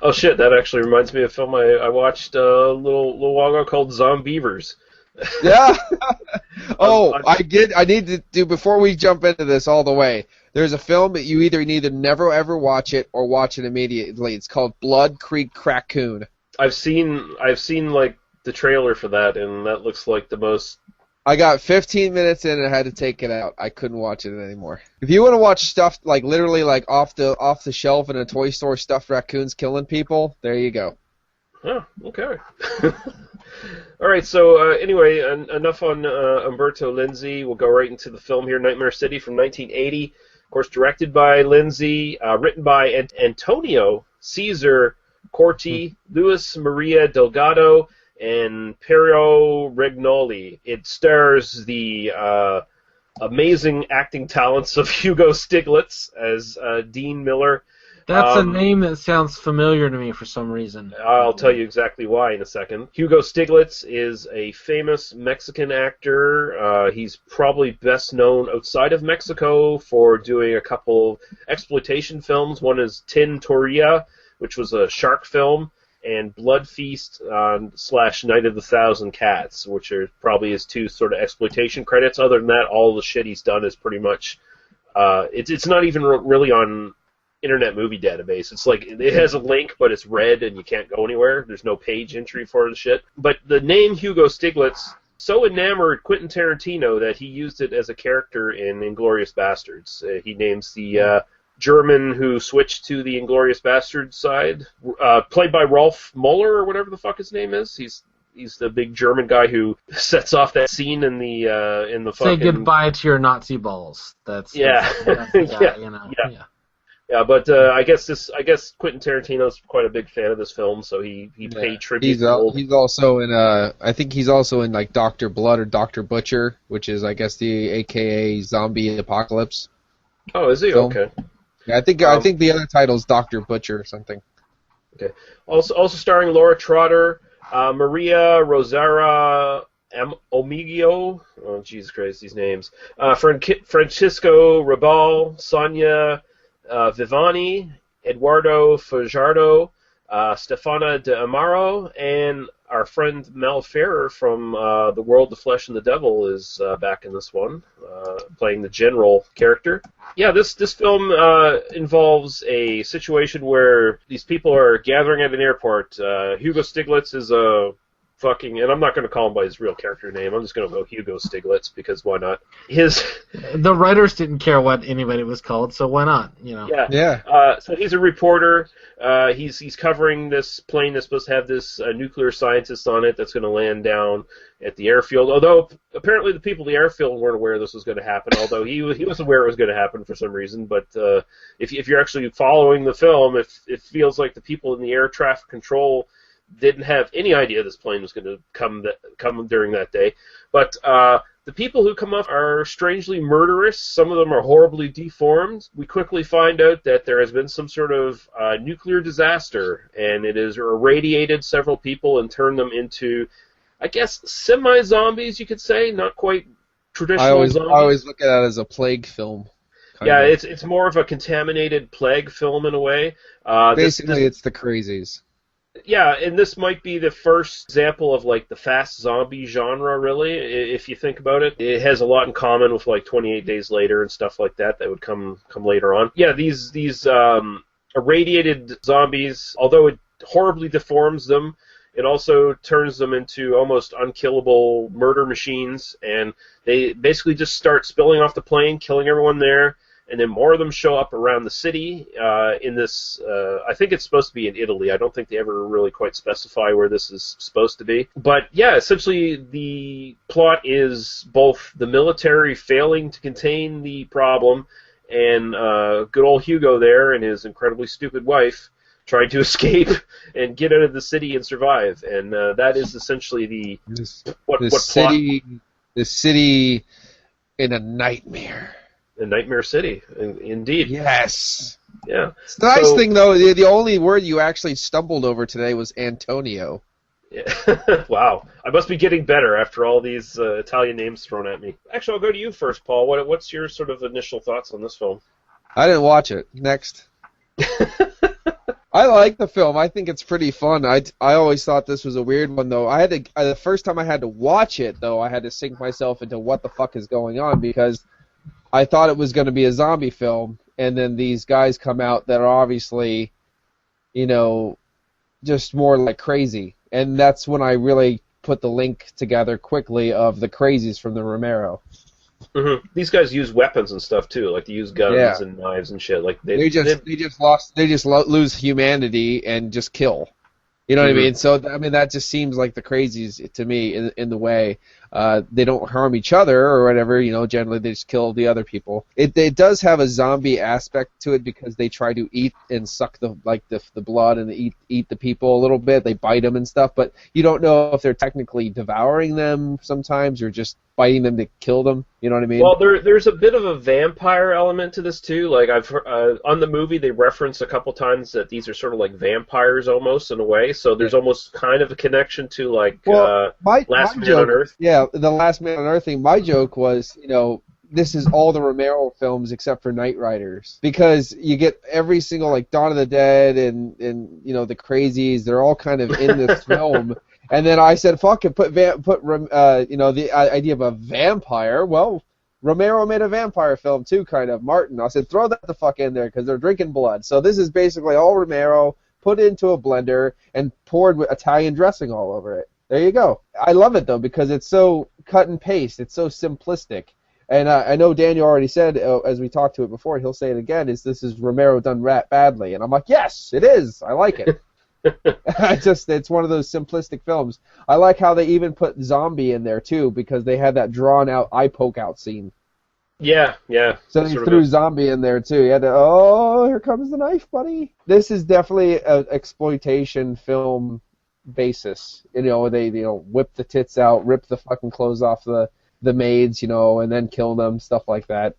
Oh shit! That actually reminds me of a film I watched a little while ago called Zombievers. Yeah. I need to do before we jump into this all the way. There's a film that you either never ever watch it or watch it immediately. It's called Blood Creek Raccoon. I've seen like the trailer for that, and that looks like the most. I got 15 minutes in and I had to take it out. I couldn't watch it anymore. If you want to watch stuff like literally like off the shelf in a toy store, stuffed raccoons killing people, there you go. Oh, okay. All right, so anyway, enough on Umberto Lenzi. We'll go right into the film here, Nightmare City from 1980. Of course, directed by Lenzi, written by Antonio Cesar Corti, Luis Maria Delgado, and Piero Regnoli. It stars the amazing acting talents of Hugo Stiglitz as Dean Miller. That's a name that sounds familiar to me for some reason. I'll tell you exactly why in a second. Hugo Stiglitz is a famous Mexican actor. He's probably best known outside of Mexico for doing a couple exploitation films. One is Tin Torilla, which was a shark film, and Blood Feast / Night of the Thousand Cats, which are probably his two sort of exploitation credits. Other than that, all the shit he's done is pretty much... it's not even really on Internet Movie Database. It's like, it has a link, but it's red and you can't go anywhere. There's no page entry for the shit. But the name Hugo Stiglitz so enamored Quentin Tarantino that he used it as a character in Inglourious Bastards. He names the German who switched to the Inglourious Bastards side, played by Rolf Muller or whatever the fuck his name is. He's the big German guy who sets off that scene in the Say fucking... goodbye to your Nazi balls. That's the guy, Yeah, but I guess Quentin Tarantino's quite a big fan of this film, so he paid tribute. He's also in I think he's also in like Dr. Blood or Dr. Butcher, which is I guess the AKA Zombie Apocalypse. Oh, is he? film. Okay. Yeah, I think the other title is Dr. Butcher or something. Okay. Also starring Laura Trotter, Maria Rosara Omigio. Oh, Jesus Christ, these names. Francisco Rabal, Sonia Vivani, Eduardo Fajardo, Stefana de Amaro, and our friend Mel Ferrer from The World, the Flesh, and the Devil is back in this one, playing the general character. Yeah, this film involves a situation where these people are gathering at an airport. Hugo Stiglitz is a fucking, and I'm not going to call him by his real character name. I'm just going to go Hugo Stiglitz because why not? The writers didn't care what anybody was called, so why not? Yeah. So he's a reporter. He's covering this plane that's supposed to have this nuclear scientist on it that's going to land down at the airfield. Although apparently the people at the airfield weren't aware this was going to happen. Although he was aware it was going to happen for some reason. But if you're actually following the film, it feels like the people in the air traffic control didn't have any idea this plane was going to come during that day. But The people who come up are strangely murderous. Some of them are horribly deformed. We quickly find out that there has been some sort of nuclear disaster, and it has irradiated several people and turned them into, I guess, semi-zombies, you could say. Not quite traditional zombies. I always look at it as a plague film. Yeah, it's more of a contaminated plague film in a way. Basically, it's the crazies. Yeah, and this might be the first example of like the fast zombie genre, really, if you think about it. It has a lot in common with like 28 Days Later and stuff like that would come later on. Yeah, these irradiated zombies, although it horribly deforms them, it also turns them into almost unkillable murder machines, and they basically just start spilling off the plane, killing everyone there. And then more of them show up around the city in this, I think it's supposed to be in Italy. I don't think they ever really quite specify where this is supposed to be. But yeah, essentially the plot is both the military failing to contain the problem and good old Hugo there and his incredibly stupid wife trying to escape and get out of the city and survive. And that is essentially the city in a nightmare. A nightmare city, indeed. Yes. Yeah. The nice thing, though, the only word you actually stumbled over today was Antonio. Yeah. Wow. I must be getting better after all these Italian names thrown at me. Actually, I'll go to you first, Paul. What's your sort of initial thoughts on this film? I didn't watch it. Next. I like the film. I think it's pretty fun. I always thought this was a weird one, though. The first time I had to watch it, though, I had to sink myself into what the fuck is going on, because I thought it was going to be a zombie film, and then these guys come out that are obviously, just more like crazy. And that's when I really put the link together quickly of the crazies from the Romero. Mm-hmm. These guys use weapons and stuff too, like they use guns and knives and shit. Like they just lose humanity and just kill. You know what I mean? So that just seems like the crazies to me in the way. They don't harm each other or whatever, generally they just kill the other people. It does have a zombie aspect to it because they try to eat and suck the blood and eat the people a little bit. They bite them and stuff, but you don't know if they're technically devouring them sometimes or just biting them to kill them. You know what I mean? Well, there's a bit of a vampire element to this too. Like I've heard, on the movie they reference a couple times that these are sort of like vampires almost in a way. So there's almost kind of a connection to like Last Man on Earth. Yeah, the Last Man on Earth thing. My joke was, this is all the Romero films except for Knight Riders, because you get every single like Dawn of the Dead and the Crazies. They're all kind of in this film. And then I said, fuck it, put the idea of a vampire. Well, Romero made a vampire film too, kind of. Martin. I said, throw that the fuck in there because they're drinking blood. So this is basically all Romero put into a blender and poured with Italian dressing all over it. There you go. I love it though because it's so cut and paste. It's so simplistic. And I know Daniel already said, as we talked to it before, he'll say it again, this is Romero done badly. And I'm like, yes, it is. I like it. It's one of those simplistic films. I like how they even put zombie in there too, because they had that drawn out eye poke out scene. Yeah. So they threw zombie in there too. You had to, here comes the knife, buddy. This is definitely an exploitation film basis. They whip the tits out, rip the fucking clothes off the maids, and then kill them, stuff like that.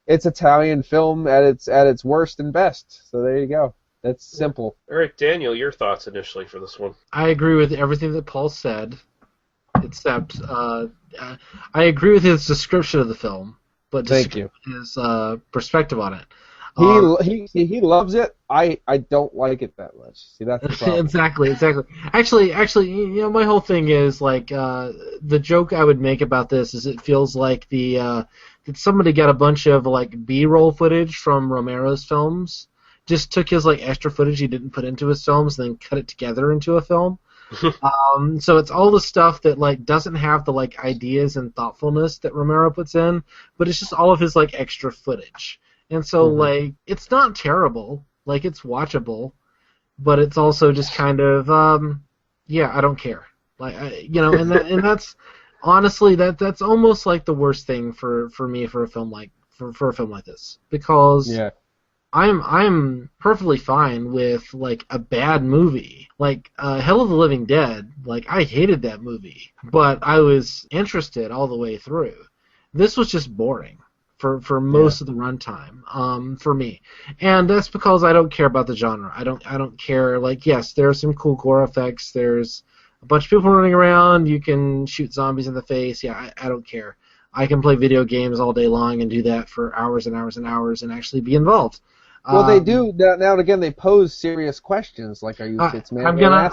It's Italian film at its worst and best. So there you go. That's simple. All right, Daniel, your thoughts initially for this one. I agree with everything that Paul said, except I agree with his description of the film, but Thank you. His perspective on it. He loves it. I don't like it that much. See, that's the problem. Exactly. Actually, my whole thing is like the joke I would make about this is it feels like did somebody get a bunch of like B-roll footage from Romero's films, just took his like extra footage he didn't put into his films, and then cut it together into a film. So it's all the stuff that like doesn't have the like ideas and thoughtfulness that Romero puts in, but it's just all of his like extra footage. And so like it's not terrible, like it's watchable, but it's also just kind of I don't care. Like and that's honestly that's almost like the worst thing for me for a film like for a film like this, because I'm perfectly fine with like a bad movie, like Hell of the Living Dead. Like I hated that movie, but I was interested all the way through. This was just boring for most of the runtime, for me, and that's because I don't care about the genre. I don't care. Like, yes, there are some cool gore effects. There's a bunch of people running around. You can shoot zombies in the face. Yeah, I don't care. I can play video games all day long and do that for hours and hours and hours and actually be involved. Well, they do now and again. They pose serious questions, like, "Are you Fitz man?"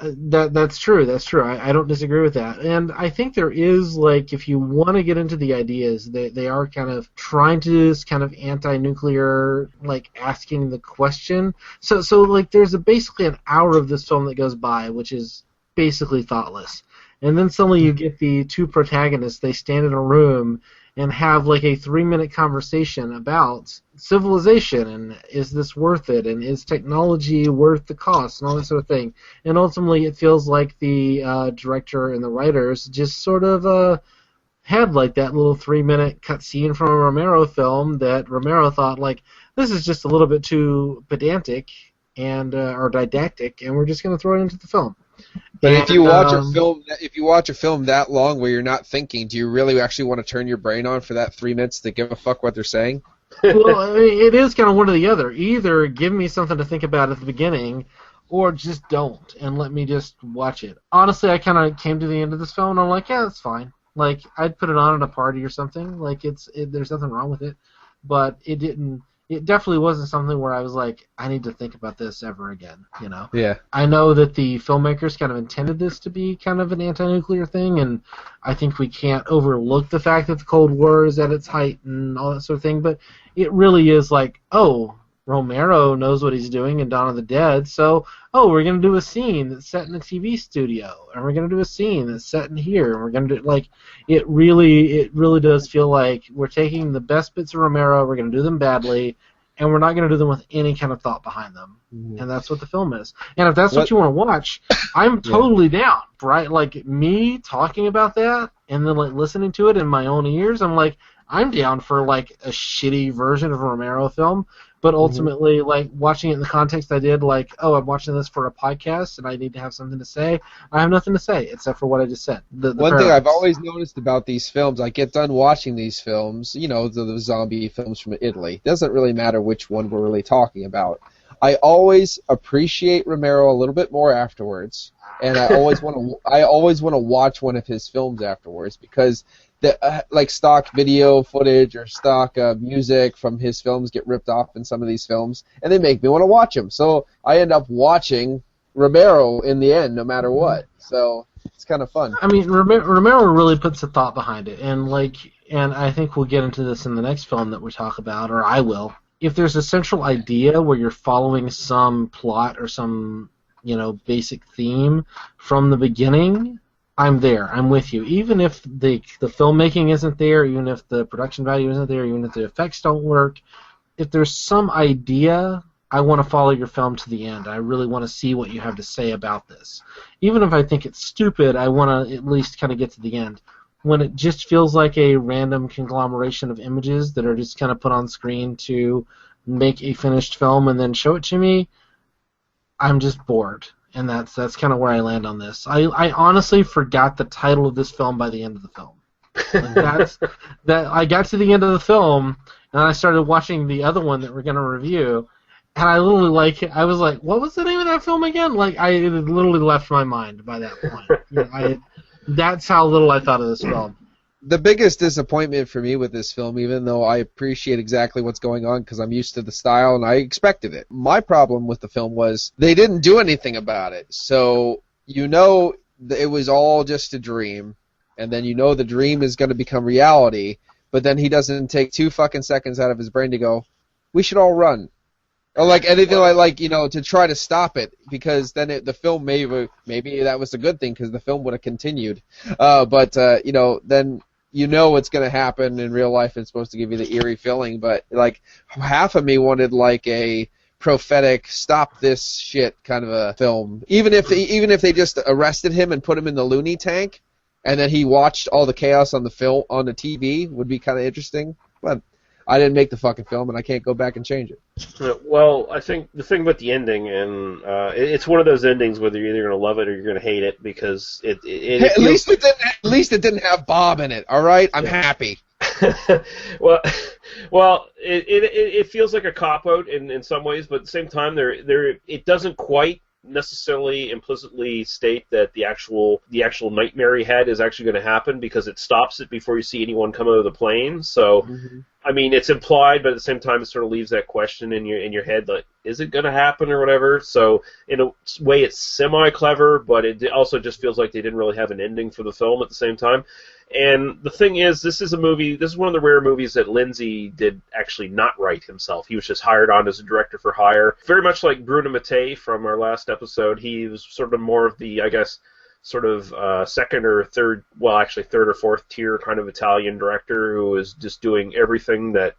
That's true. That's true. I don't disagree with that. And I think there is, like, if you want to get into the ideas, they are kind of trying to do this kind of anti-nuclear, like, asking the question. So like, there's basically an hour of this film that goes by, which is basically thoughtless. And then suddenly you get the two protagonists. They stand in a room and have like a 3-minute conversation about civilization and is this worth it and is technology worth the cost and all that sort of thing. And ultimately it feels like the director and the writers just sort of had like that little 3-minute cutscene from a Romero film that Romero thought, like, this is just a little bit too pedantic and or didactic, and we're just going to throw it into the film. But if you watch a film that long where you're not thinking, do you really actually want to turn your brain on for that 3 minutes to give a fuck what they're saying? Well, I mean, it is kind of one or the other. Either give me something to think about at the beginning, or just don't and let me just watch it. Honestly, I kind of came to the end of this film and I'm like, yeah, that's fine. Like, I'd put it on at a party or something. Like, there's nothing wrong with it, but it didn't. It definitely wasn't something where I was like, I need to think about this ever again, you know? Yeah. I know that the filmmakers kind of intended this to be kind of an anti-nuclear thing, and I think we can't overlook the fact that the Cold War is at its height and all that sort of thing, but it really is like, oh, Romero knows what he's doing in Dawn of the Dead, so, we're going to do a scene that's set in a TV studio, and we're going to do a scene that's set in here, and we're going to do, like, it really does feel like we're taking the best bits of Romero, we're going to do them badly, and we're not going to do them with any kind of thought behind them. Mm-hmm. And that's what the film is. And if that's what you want to watch, I'm totally down, right? Like, me talking about that, and then, like, listening to it in my own ears, I'm like, I'm down for, like, a shitty version of a Romero film, but ultimately, like, watching it in the context I did, like, I'm watching this for a podcast and I need to have something to say. I have nothing to say except for what I just said. One thing I've always noticed about these films, I get done watching these films, you know, the zombie films from Italy. It doesn't really matter which one we're really talking about. I always appreciate Romero a little bit more afterwards, and I always want to watch one of his films afterwards because like stock video footage or stock music from his films get ripped off in some of these films, and they make me want to watch them. So I end up watching Romero in the end, no matter what. So it's kind of fun. I mean, Romero really puts a thought behind it, and I think we'll get into this in the next film that we talk about, or I will. If there's a central idea where you're following some plot or some, you know, basic theme from the beginning, I'm there. I'm with you. Even if the filmmaking isn't there, even if the production value isn't there, even if the effects don't work, if there's some idea, I want to follow your film to the end. I really want to see what you have to say about this. Even if I think it's stupid, I want to at least kind of get to the end. When it just feels like a random conglomeration of images that are just kind of put on screen to make a finished film and then show it to me, I'm just bored. And that's kind of where I land on this. I honestly forgot the title of this film by the end of the film. Like I got to the end of the film, and I started watching the other one that we're going to review, and I literally, I was like, what was the name of that film again? Like, it had literally left my mind by that point. You know, that's how little I thought of this film. The biggest disappointment for me with this film, even though I appreciate exactly what's going on because I'm used to the style and I expected it, my problem with the film was they didn't do anything about it. So you know it was all just a dream, and then you know the dream is going to become reality, but then he doesn't take 2 fucking seconds out of his brain to go, we should all run. Or like anything like you know, to try to stop it, because then the film maybe that was a good thing because the film would have continued. But you know, then you know what's going to happen in real life. It's supposed to give you the eerie feeling, but like half of me wanted like a prophetic stop this shit kind of a film. Even if they just arrested him and put him in the loony tank, and then he watched all the chaos on the film on the TV, would be kind of interesting. But I didn't make the fucking film, and I can't go back and change it. Well, I think the thing about the ending, and it's one of those endings whether you're either going to love it or you're going to hate it, because at least it didn't have Bob in it. All right, I'm happy. well, it feels like a cop-out in some ways, but at the same time, it doesn't quite necessarily implicitly state that the actual nightmare he had is actually going to happen, because it stops it before you see anyone come out of the plane. So, I mean, it's implied, but at the same time, it sort of leaves that question in your head, like, is it going to happen or whatever? So, in a way, it's semi-clever, but it also just feels like they didn't really have an ending for the film at the same time. And the thing is, this is one of the rare movies that Lenzi did actually not write himself. He was just hired on as a director for hire. Very much like Bruno Mattei from our last episode, he was sort of more of the, I guess, sort of second or third, well, actually third or fourth tier kind of Italian director who was just doing everything that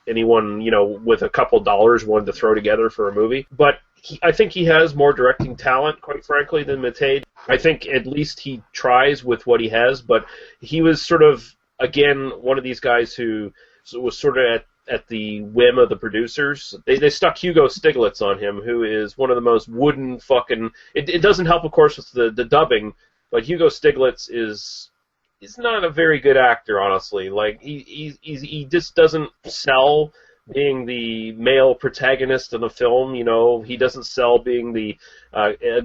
anyone, with a couple dollars wanted to throw together for a movie. But I think he has more directing talent, quite frankly, than Mattei. I think at least he tries with what he has, but he was sort of, again, one of these guys who was sort of at the whim of the producers. They stuck Hugo Stiglitz on him, who is one of the most wooden fucking... It doesn't help, of course, with the dubbing, but Hugo Stiglitz is not a very good actor, honestly. Like, he just doesn't sell being the male protagonist in a film, he doesn't sell being the...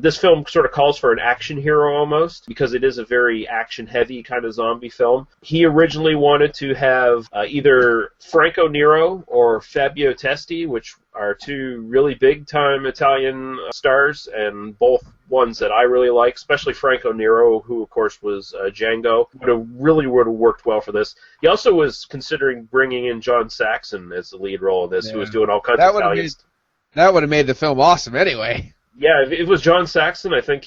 this film sort of calls for an action hero almost, because it is a very action-heavy kind of zombie film. He originally wanted to have either Franco Nero or Fabio Testi, which are two really big-time Italian stars, and both ones that I really like, especially Franco Nero, who, of course, was Django. Would have worked well for this. He also was considering bringing in John Saxon as the lead role in this, who was doing all kinds of Italian stuff. That would have made the film awesome anyway. Yeah, if it was John Saxon, I think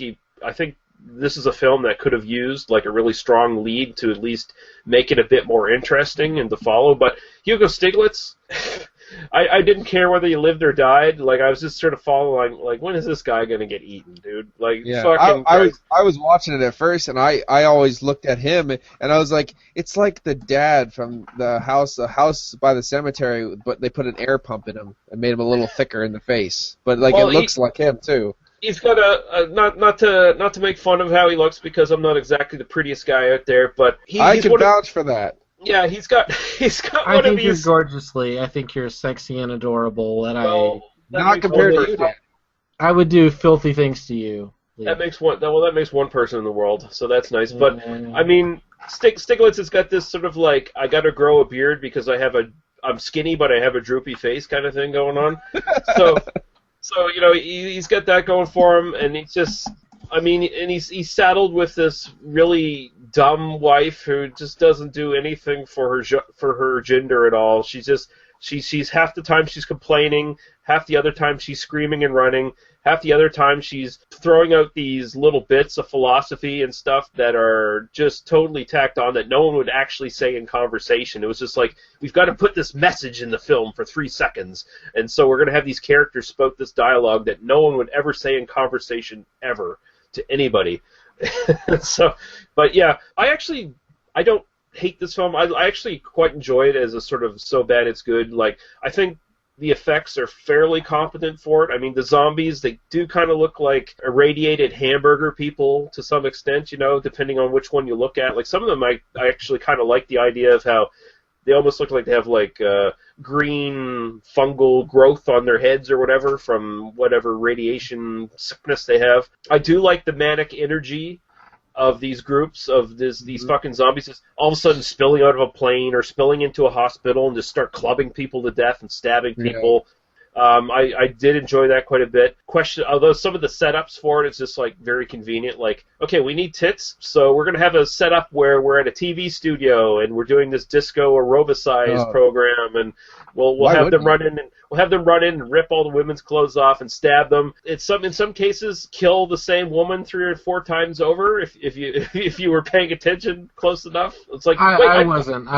this is a film that could have used like a really strong lead to at least make it a bit more interesting and to follow. But Hugo Stiglitz, I didn't care whether he lived or died. Like, I was just sort of following, like, when is this guy gonna get eaten, dude? Like, yeah, fucking. I was watching it at first, and I always looked at him, and I was like, it's like the dad from the house by the cemetery, but they put an air pump in him and made him a little thicker in the face. But like, it looks like him too. He's got not to make fun of how he looks, because I'm not exactly the prettiest guy out there, but I can vouch for that. Yeah, he's got one of these. I think you're gorgeously. I think you're sexy and adorable, and not compared to you. I would do filthy things to you. Please. That makes one person in the world, so that's nice. But I mean, Stiglitz has got this sort of like, I got to grow a beard because I'm skinny, but I have a droopy face kind of thing going on. So he's got that going for him, and he's just. I mean, and he's saddled with this really dumb wife who just doesn't do anything for her gender at all. She's half the time she's complaining, half the other time she's screaming and running, half the other time she's throwing out these little bits of philosophy and stuff that are just totally tacked on that no one would actually say in conversation. It was just like, we've got to put this message in the film for 3 seconds, and so we're going to have these characters spout this dialogue that no one would ever say in conversation ever to anybody. But yeah, I don't hate this film. I actually quite enjoy it as a sort of so bad it's good. Like, I think the effects are fairly competent for it. I mean, the zombies, they do kind of look like irradiated hamburger people to some extent, depending on which one you look at. Like, some of them I actually kind of like the idea of how they almost look like they have like green fungal growth on their heads or whatever from whatever radiation sickness they have. I do like the manic energy of these groups of these fucking zombies just all of a sudden spilling out of a plane or spilling into a hospital and just start clubbing people to death and stabbing people. I did enjoy that quite a bit. Although some of the setups for it is just like very convenient. Like, okay, we need tits, so we're gonna have a setup where we're at a TV studio and we're doing this disco aerobicize program, and we'll have them run in and rip all the women's clothes off and stab them. In some cases kill the same woman 3 or 4 times over if you were paying attention close enough. It's like I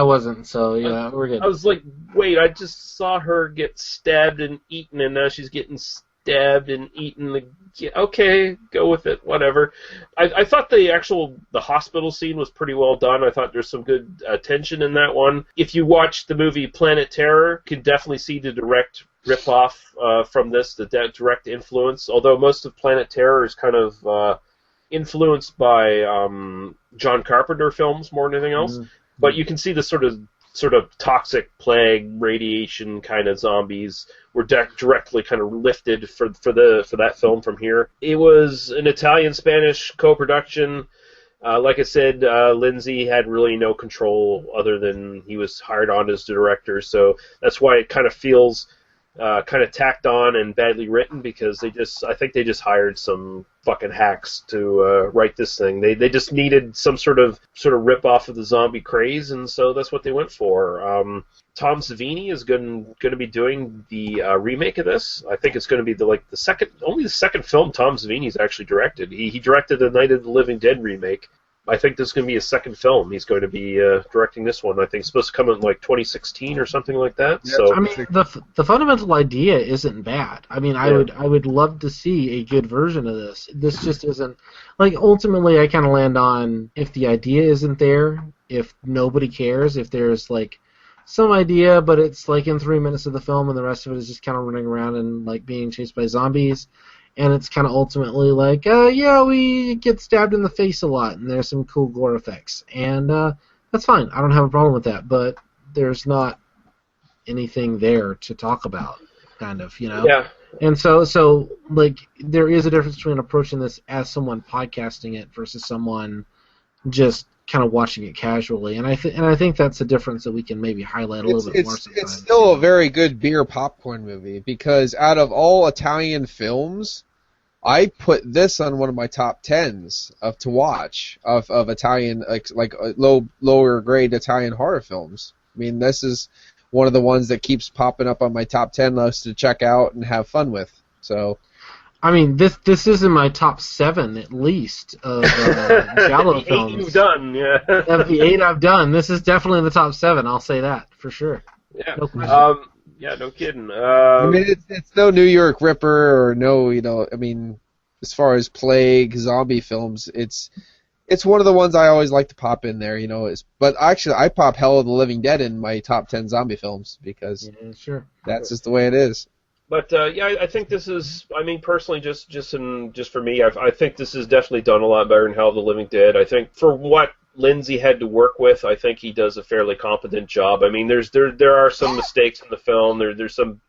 wasn't. So we're good. I was like, wait, I just saw her get stabbed and eaten, and now she's getting stabbed and eaten. Okay, go with it, whatever. I thought the hospital scene was pretty well done. I thought there's some good tension in that one. If you watch the movie Planet Terror, you can definitely see the direct rip-off from this, the direct influence, although most of Planet Terror is kind of influenced by John Carpenter films more than anything else. Mm-hmm. But you can see the sort of toxic plague, radiation kind of zombies were directly kind of lifted for that film from here. It was an Italian-Spanish co-production. Like I said, Lenzi had really no control other than he was hired on as the director, so that's why it kind of feels kind of tacked on and badly written, because I think they just hired some fucking hacks to write this thing. They just needed some sort of rip off of the zombie craze, and so that's what they went for. Tom Savini is going to be doing the remake of this. I think it's going to be the second film Tom Savini's actually directed. He directed the Night of the Living Dead remake. I think this is going to be his second film. He's going to be directing this one. I think it's supposed to come in 2016 or something like that. Yeah, so I mean, the fundamental idea isn't bad. I mean, I would love to see a good version of this. This just isn't ultimately. I kind of land on if the idea isn't there, if nobody cares, if there's some idea, but it's in 3 minutes of the film and the rest of it is just kind of running around and being chased by zombies. And it's kind of ultimately we get stabbed in the face a lot, and there's some cool gore effects. And that's fine. I don't have a problem with that, but there's not anything there to talk about, kind of, Yeah. And so there is a difference between approaching this as someone podcasting it versus someone just kind of watching it casually. And I think that's a difference that we can maybe highlight a little bit more sometimes. It's still a very good beer popcorn movie, because out of all Italian films, I put this on one of my top 10s to watch of Italian, lower grade Italian horror films. I mean, this is one of the ones that keeps popping up on my top 10 list to check out and have fun with. So, I mean, this is in my top 7 at least of Giallo films. 8 you've done, yeah. Of the 8 I've done, this is definitely in the top 7. I'll say that for sure. Yeah. No question. Yeah, no kidding. I mean, it's no New York Ripper or no, I mean, as far as plague zombie films, it's one of the ones I always like to pop in there, But actually, I pop Hell of the Living Dead in my top 10 zombie films because that's just the way it is. But I think this is. I mean, personally, just for me, I think this is definitely done a lot better than Hell of the Living Dead. I think for what Lenzi had to work with, I think he does a fairly competent job. I mean, there are some mistakes in the film. There's some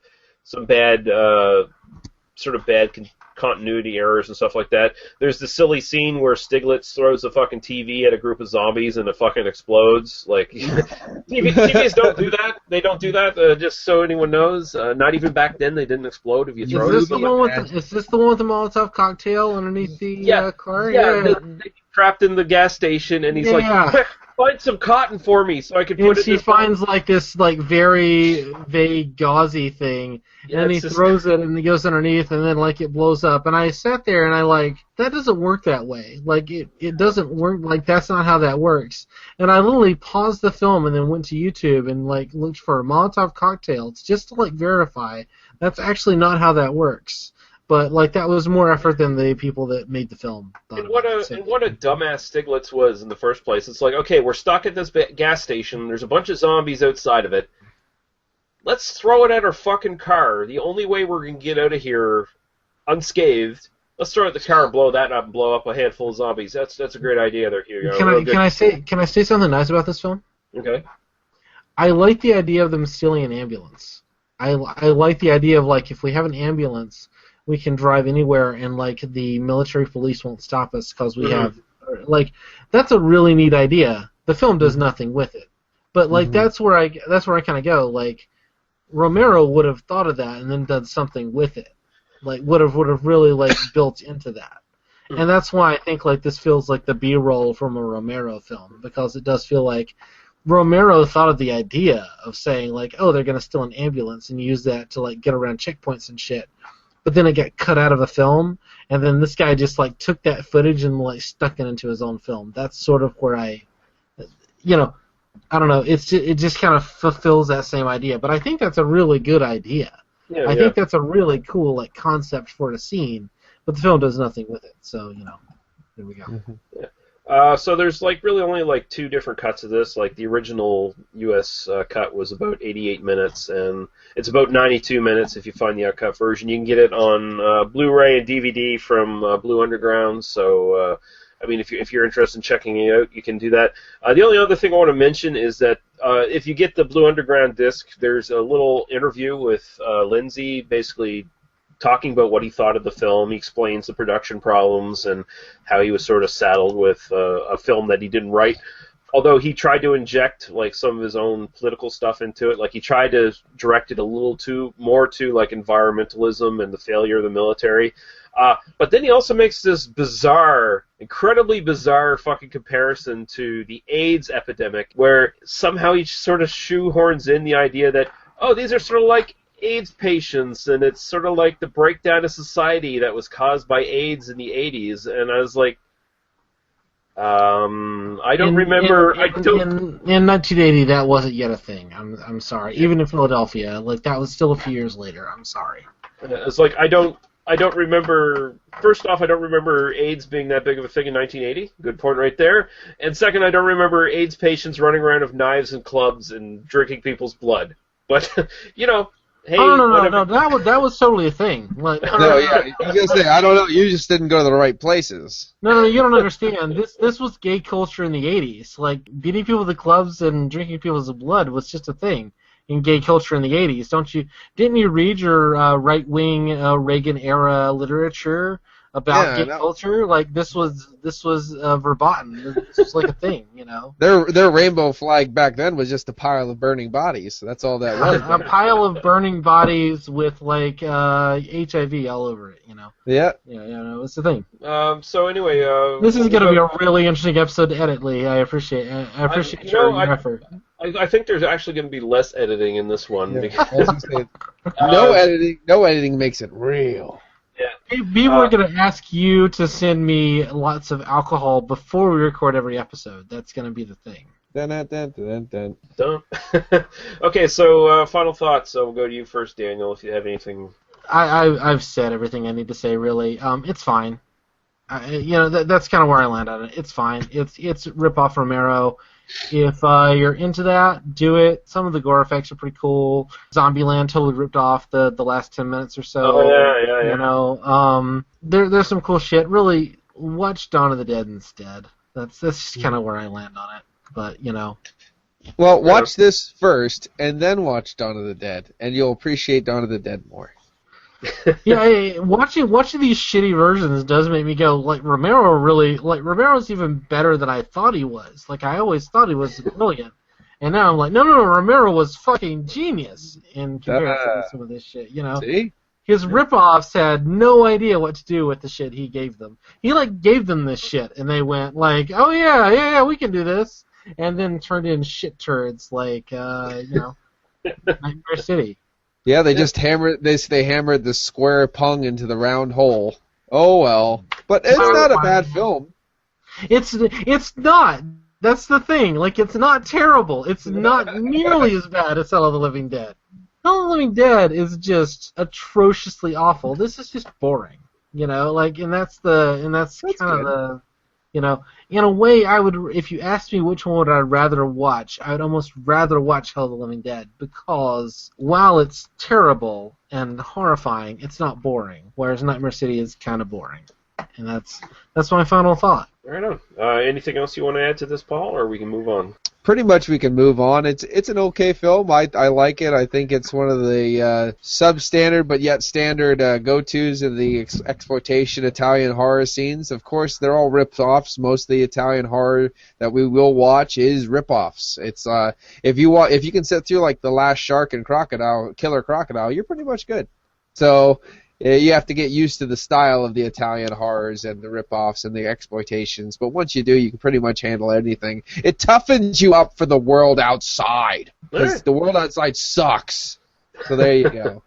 bad bad continuity errors and stuff like that. There's the silly scene where Stiglitz throws a fucking TV at a group of zombies and it fucking explodes. TVs don't do that. They don't do that. Just so anyone knows, not even back then they didn't explode if you throw it. Is this the one with the Molotov cocktail underneath the car? Yeah. They trapped in the gas station, and he's like, find some cotton for me so I can put it in. She finds this very vague gauzy thing, and he throws it, and he goes underneath, and then it blows up. And I sat there, and I that doesn't work that way. It doesn't work. That's not how that works. And I literally paused the film and then went to YouTube and looked for a Molotov cocktail just to verify that's actually not how that works. But that was more effort than the people that made the film. And what a dumbass Stiglitz was in the first place. It's okay, we're stuck at this gas station. There's a bunch of zombies outside of it. Let's throw it at our fucking car. The only way we're gonna get out of here unscathed. Let's throw it at the car, blow that up, and blow up a handful of zombies. That's a great idea there, Hugo. Can I say something nice about this film? Okay. I like the idea of them stealing an ambulance. I like the idea of if we have an ambulance, we can drive anywhere, and the military police won't stop us because we have that's a really neat idea. The film does nothing with it, but that's where I kind of go. Romero would have thought of that and then done something with it, would have really built into that, and that's why I think this feels like the B-roll from a Romero film, because it does feel like Romero thought of the idea of saying oh, they're gonna steal an ambulance and use that to get around checkpoints and shit. But then it got cut out of the film, and then this guy just took that footage and stuck it into his own film. That's sort of where I don't know. It just kind of fulfills that same idea. But I think that's a really good idea. Yeah, I think that's a really cool like concept for a scene, but the film does nothing with it. So there we go. So there's like really only like 2 different cuts of this. Like the original U.S. Cut was about 88 minutes, and it's about 92 minutes if you find the uncut version. You can get it on Blu-ray and DVD from Blue Underground. So I mean, if you're interested in checking it out, you can do that. The only other thing I want to mention is that if you get the Blue Underground disc, there's a little interview with Lenzi, basically talking about what he thought of the film. He explains the production problems and how he was sort of saddled with a film that he didn't write. Although he tried to inject like some of his own political stuff into it, like he tried to direct it a little more to like environmentalism and the failure of the military. But then he also makes this incredibly bizarre fucking comparison to the AIDS epidemic, where somehow he sort of shoehorns in the idea that, oh, these are sort of like AIDS patients, and it's sort of like the breakdown of society that was caused by AIDS in the 80s. And I was like, I don't remember. In 1980, that wasn't yet a thing. I'm sorry. Even in Philadelphia, like that was still a few years later. I'm sorry. It's like I don't remember. First off, I don't remember AIDS being that big of a thing in 1980. Good point right there. And second, I don't remember AIDS patients running around with knives and clubs and drinking people's blood. But hey, no, that was totally a thing. Like, I was gonna say, I don't know. You just didn't go to the right places. No, you don't understand. This was gay culture in the 80s. Like beating people with the clubs and drinking people's blood was just a thing in gay culture in the 80s. Didn't you read your right-wing Reagan era literature about gay culture? Like this was verboten. This was like a thing, Their rainbow flag back then was just a pile of burning bodies. So that's all that was. A pile of burning bodies with like HIV all over it, Yeah. Yeah, it's the thing. So anyway, this is going to be a really interesting episode to edit, Lee. I appreciate your effort. I think there's actually going to be less editing in this one. Yeah. Because, no editing makes it real. Yeah. People are going to ask you to send me lots of alcohol before we record every episode. That's going to be the thing. Dun. Okay, so final thoughts. So we'll go to you first, Daniel, if you have anything. I've said everything I need to say, really. It's fine. That's kind of where I land on it. It's fine. It's rip-off Romero. If you're into that, do it. Some of the gore effects are pretty cool. Zombieland totally ripped off the last 10 minutes or so. Oh, yeah. There's some cool shit. Really, watch Dawn of the Dead instead. That's just kind of where I land on it. But, Well, watch this first, and then watch Dawn of the Dead, and you'll appreciate Dawn of the Dead more. Yeah, watching these shitty versions does make me go, like, Romero's even better than I thought he was. Like, I always thought he was brilliant. And now I'm like, no, Romero was fucking genius in comparison to some of this shit, See? His rip-offs had no idea what to do with the shit he gave them. He, gave them this shit, and they went, like, oh, yeah, we can do this. And then turned in shit turds, like, Nightmare City. Yeah, they just hammered. They hammered the square pung into the round hole. Oh well, but it's not a bad film. It's not. That's the thing. Like, it's not terrible. It's not nearly as bad as Hell of the Living Dead. Hell of the Living Dead is just atrociously awful. This is just boring. And that's kind of the. In a way, I would, if you asked me which one would I rather watch, I would almost rather watch Hell of the Living Dead, because while it's terrible and horrifying, it's not boring, whereas Nightmare City is kind of boring. And that's my final thought. Right on. Anything else you want to add to this, Paul, or we can move on? Pretty much we can move on. It's an okay film. I like it. I think it's one of the substandard but yet standard go-tos in the exploitation Italian horror scenes. Of course, they're all rip-offs. Most of the Italian horror that we will watch is rip-offs. It's if you can sit through like The Last Shark and Killer Crocodile, you're pretty much good. So you have to get used to the style of the Italian horrors and the rip-offs and the exploitations, but once you do, you can pretty much handle anything. It toughens you up for the world outside, because the world outside sucks. So there you go.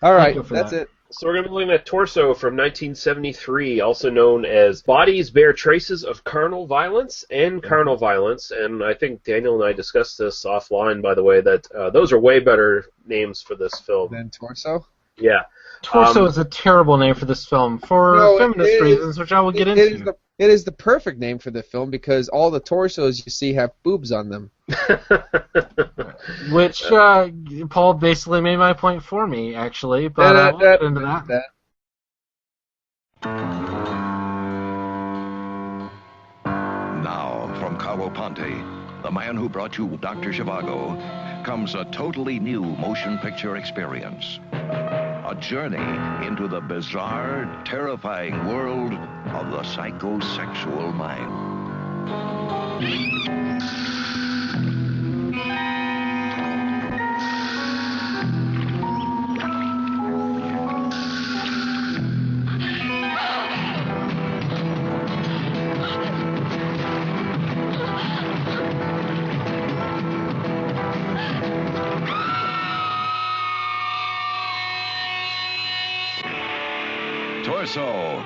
All right, you for that's that. it. So we're going to be looking at Torso from 1973, also known as Bodies Bear Traces of Carnal Violence and Carnal Violence. And I think Daniel and I discussed this offline, by the way, that those are way better names for this film. Then Torso? Yeah. Torso is a terrible name for this film for feminist reasons, which I will get into. It is the perfect name for the film because all the torsos you see have boobs on them. Which Paul basically made my point for me, actually, but I won't get into that. Now, from Carlo Ponte, the man who brought you Dr. Zhivago, comes a totally new motion picture experience. A journey into the bizarre, terrifying world of the psychosexual mind. Torso.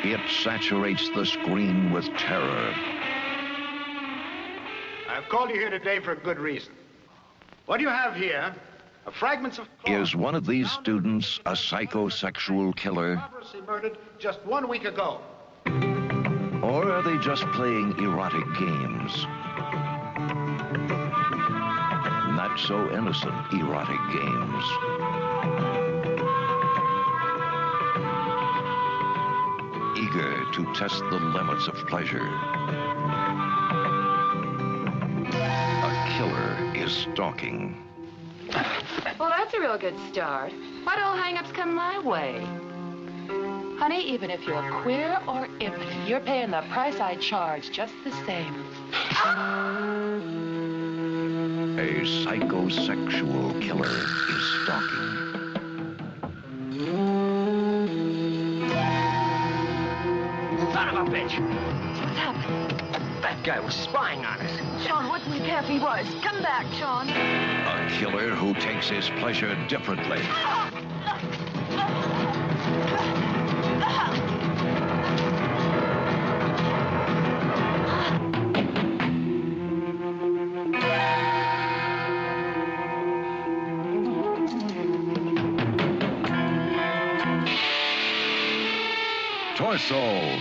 It saturates the screen with terror. I've called you here today for a good reason. What you have here are fragments of cloth. Is one of these students a psychosexual killer? Barbarously murdered just 1 week ago. Or are they just playing erotic games? Not so innocent erotic games. Eager to test the limits of pleasure. A killer is stalking. Well, that's a real good start. Why do all hang-ups come my way? Honey, even if you're queer or impotent, you're paying the price I charge just the same. A psychosexual killer is stalking. Son of a bitch! What's happened? That guy was spying on us. Sean, wouldn't we care if he was? Come back, Sean. A killer who takes his pleasure differently. Torso.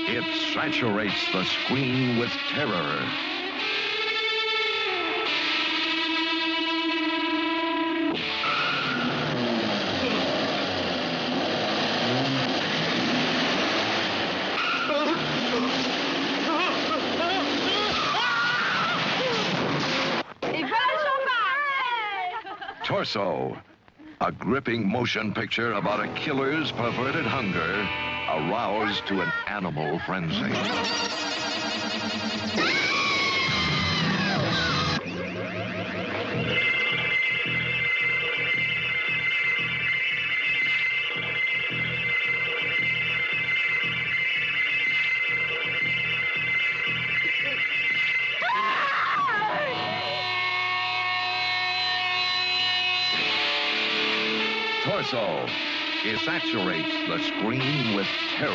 It saturates the screen with terror. Torso. A gripping motion picture about a killer's perverted hunger aroused to an animal frenzy. Torso. It saturates the screen with terror.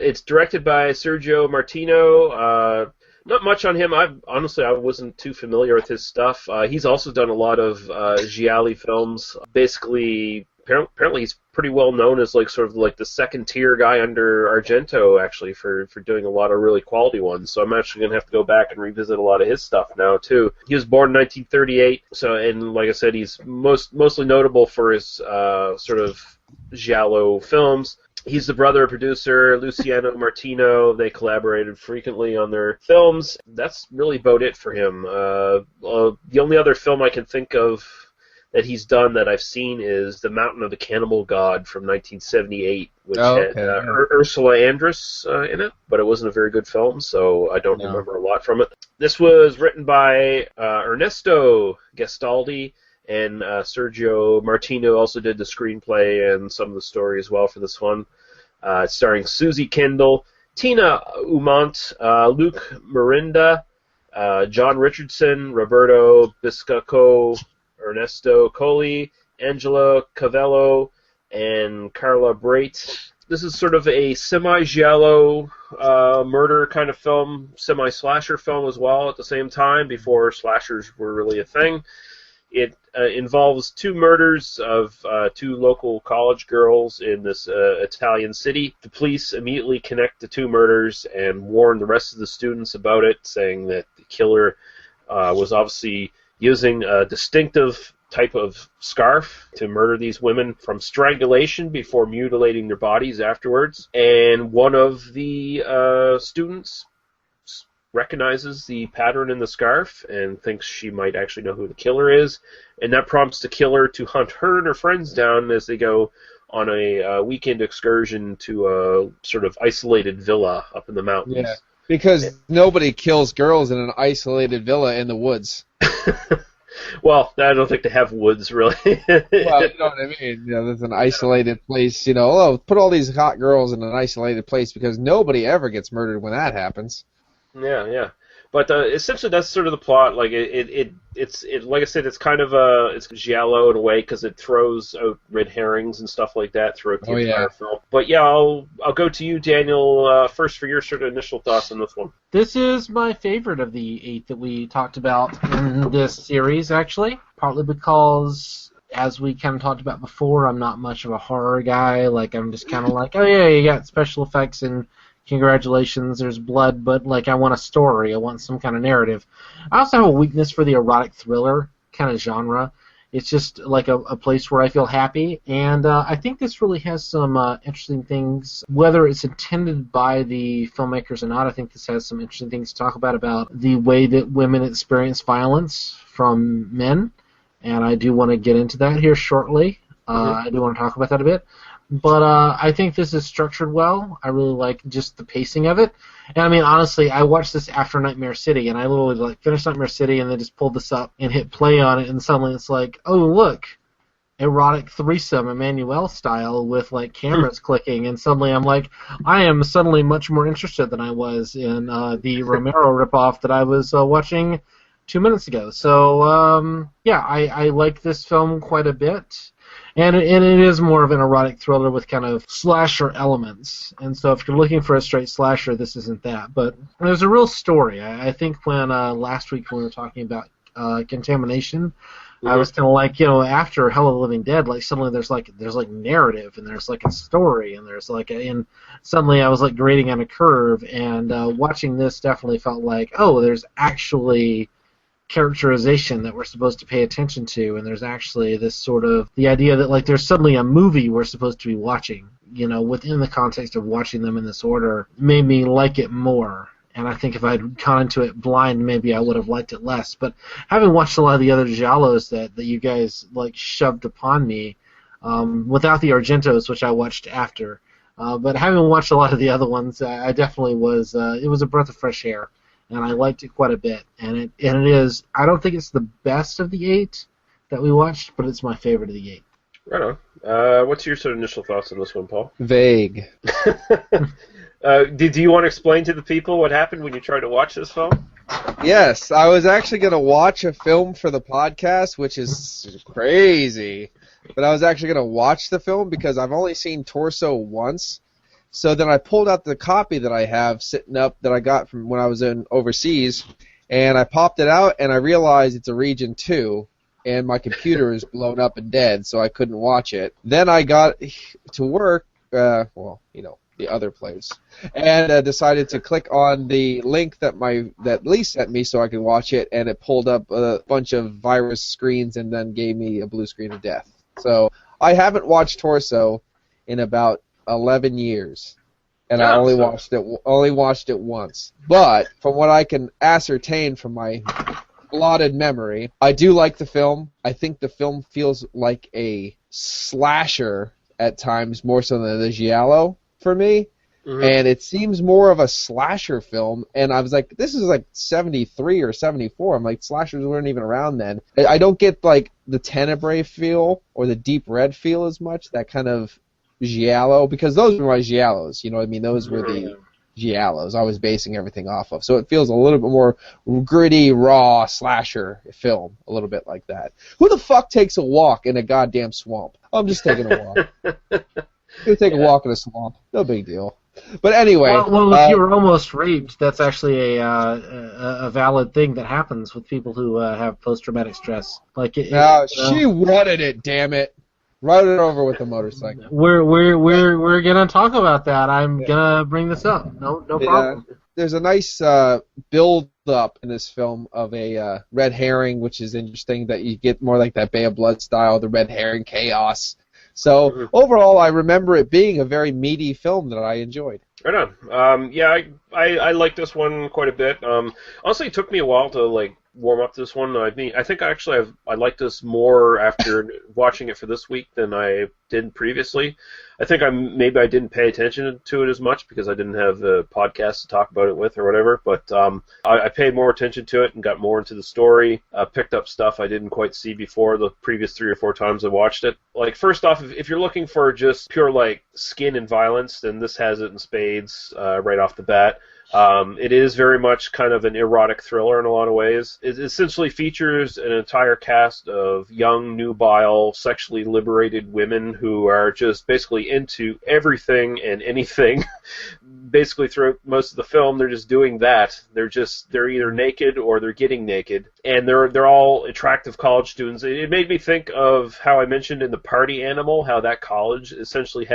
It's directed by Sergio Martino. Not much on him. I wasn't too familiar with his stuff. He's also done a lot of Giallo films. Basically, apparently he's pretty well known as sort of the second tier guy under Argento, actually, for doing a lot of really quality ones. So I'm actually going to have to go back and revisit a lot of his stuff now too. He was born in 1938, and like I said, he's mostly notable for his sort of Giallo films. He's the brother of producer Luciano Martino. They collaborated frequently on their films. That's really about it for him. The only other film I can think of that he's done that I've seen is The Mountain of the Cannibal God from 1978, which had Ursula Andress in it, but it wasn't a very good film, so I don't remember a lot from it. This was written by Ernesto Gastaldi, and Sergio Martino also did the screenplay and some of the story as well for this one. Starring Susie Kendall, Tina Umont, Luke Marinda, John Richardson, Roberto Biscacco, Ernesto Colli, Angela Cavello, and Carla Brait. This is sort of a semi-giallo murder kind of film, semi-slasher film as well at the same time, before slashers were really a thing. It involves two murders of two local college girls in this Italian city. The police immediately connect the two murders and warn the rest of the students about it, saying that the killer was obviously using a distinctive type of scarf to murder these women from strangulation before mutilating their bodies afterwards. And one of the students recognizes the pattern in the scarf and thinks she might actually know who the killer is, and that prompts the killer to hunt her and her friends down as they go on a weekend excursion to a sort of isolated villa up in the mountains. Yeah, because nobody kills girls in an isolated villa in the woods. Well, I don't think they have woods, really. Well, you know what I mean. You know, there's an isolated place. You know, put all these hot girls in an isolated place because nobody ever gets murdered when that happens. Yeah. But essentially, that's sort of the plot. Like it's like I said, it's kind of it's giallo in a way because it throws out red herrings and stuff like that throughout the entire film. But yeah, I'll go to you, Daniel, first for your sort of initial thoughts on this one. This is my favorite of the 8 that we talked about in this series, actually. Partly because, as we kind of talked about before, I'm not much of a horror guy. Like, I'm just kind of like, oh yeah, you got special effects and congratulations, there's blood, but like I want a story, I want some kind of narrative. I also have a weakness for the erotic thriller kind of genre. It's just like a place where I feel happy, and I think this really has some interesting things, whether it's intended by the filmmakers or not. I think this has some interesting things to talk about the way that women experience violence from men, and I do want to get into that here shortly. I do want to talk about that a bit. But I think this is structured well. I really like just the pacing of it. And I mean, honestly, I watched this after Nightmare City, and I literally finished Nightmare City and then just pulled this up and hit play on it, and suddenly it's like, oh look, erotic threesome, Emmanuel style with like cameras clicking, and suddenly I'm like, I am suddenly much more interested than I was in the Romero ripoff that I was watching 2 minutes ago. So yeah, I like this film quite a bit. And it is more of an erotic thriller with kind of slasher elements. And so if you're looking for a straight slasher, this isn't that. But there's a real story. I think when last week when we were talking about Contamination, I was kind of like, you know, after Hell of the Living Dead, like suddenly there's narrative and there's like a story and there's like and suddenly I was like grading on a curve, and watching this definitely felt like, oh, there's actually characterization that we're supposed to pay attention to, and there's actually this sort of the idea that like there's suddenly a movie we're supposed to be watching, you know, within the context of watching them in this order, made me like it more. And I think if I'd gone into it blind, maybe I would have liked it less. But having watched a lot of the other giallos that you guys like shoved upon me, without the Argentos, which I watched after, but having watched a lot of the other ones, I definitely was it was a breath of fresh air. And I liked it quite a bit. And it is, I don't think it's the best of the 8 that we watched, but it's my favorite of the 8. Right on. What's your sort of initial thoughts on this one, Paul? Vague. Do you want to explain to the people what happened when you tried to watch this film? Yes, I was actually going to watch a film for the podcast, which is crazy. But I was actually going to watch the film because I've only seen Torso once. So then I pulled out the copy that I have sitting up that I got from when I was overseas, and I popped it out, and I realized it's a Region 2, and my computer is blown up and dead, so I couldn't watch it. Then I got to work, well, you know, the other place, and decided to click on the link that Lee sent me so I could watch it, and it pulled up a bunch of virus screens and then gave me a blue screen of death. So I haven't watched Torso in about 11 years, and I only watched it once. But from what I can ascertain from my blotted memory, I do like the film. I think the film feels like a slasher at times more so than the giallo for me. Mm-hmm. And it seems more of a slasher film, and I was like, this is like 73 or 74. I'm like, slashers weren't even around then. I don't get like the Tenebre feel or the Deep Red feel as much, that kind of giallo, because those were my giallos, you know what I mean? Those were the Giallos I was basing everything off of. So it feels a little bit more gritty, raw slasher film, a little bit like that. Who the fuck takes a walk in a goddamn swamp? I'm just taking a walk. Go take a walk in a swamp. No big deal. But anyway. Well, if you were almost raped, that's actually a valid thing that happens with people who have post-traumatic stress. Like she wanted it, damn it. Ride it over with a motorcycle. We're gonna talk about that. I'm gonna bring this up. No problem. There's a nice build up in this film of a red herring, which is interesting that you get more like that Bay of Blood style, the red herring chaos. So overall, I remember it being a very meaty film that I enjoyed. Right on. I like this one quite a bit. Honestly, it took me a while to warm up to this one. I think actually I like this more after watching it for this week than I did previously. I think maybe I didn't pay attention to it as much because I didn't have the podcast to talk about it with or whatever. But I paid more attention to it and got more into the story. Picked up stuff I didn't quite see before the previous 3 or 4 times I watched it. First off, if you're looking for just pure skin and violence, then this has it in spades right off the bat. It is very much kind of an erotic thriller in a lot of ways. It essentially features an entire cast of young, nubile, sexually liberated women who are just basically into everything and anything. Basically throughout most of the film, they're just doing that. They're either naked or they're getting naked, and they're all attractive college students. It made me think of how I mentioned in The Party Animal, how that college essentially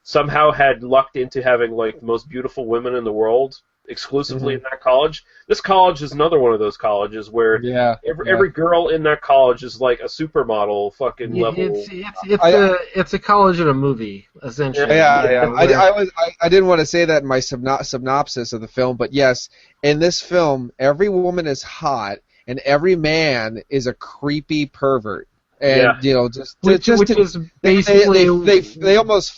somehow had lucked into having the most beautiful women in the world exclusively in that college. This college is another one of those colleges where every girl in that college is like a supermodel fucking level. It's a college in a movie, essentially. I didn't want to say that in my synopsis of the film, but yes, in this film, every woman is hot and every man is a creepy pervert. And which is basically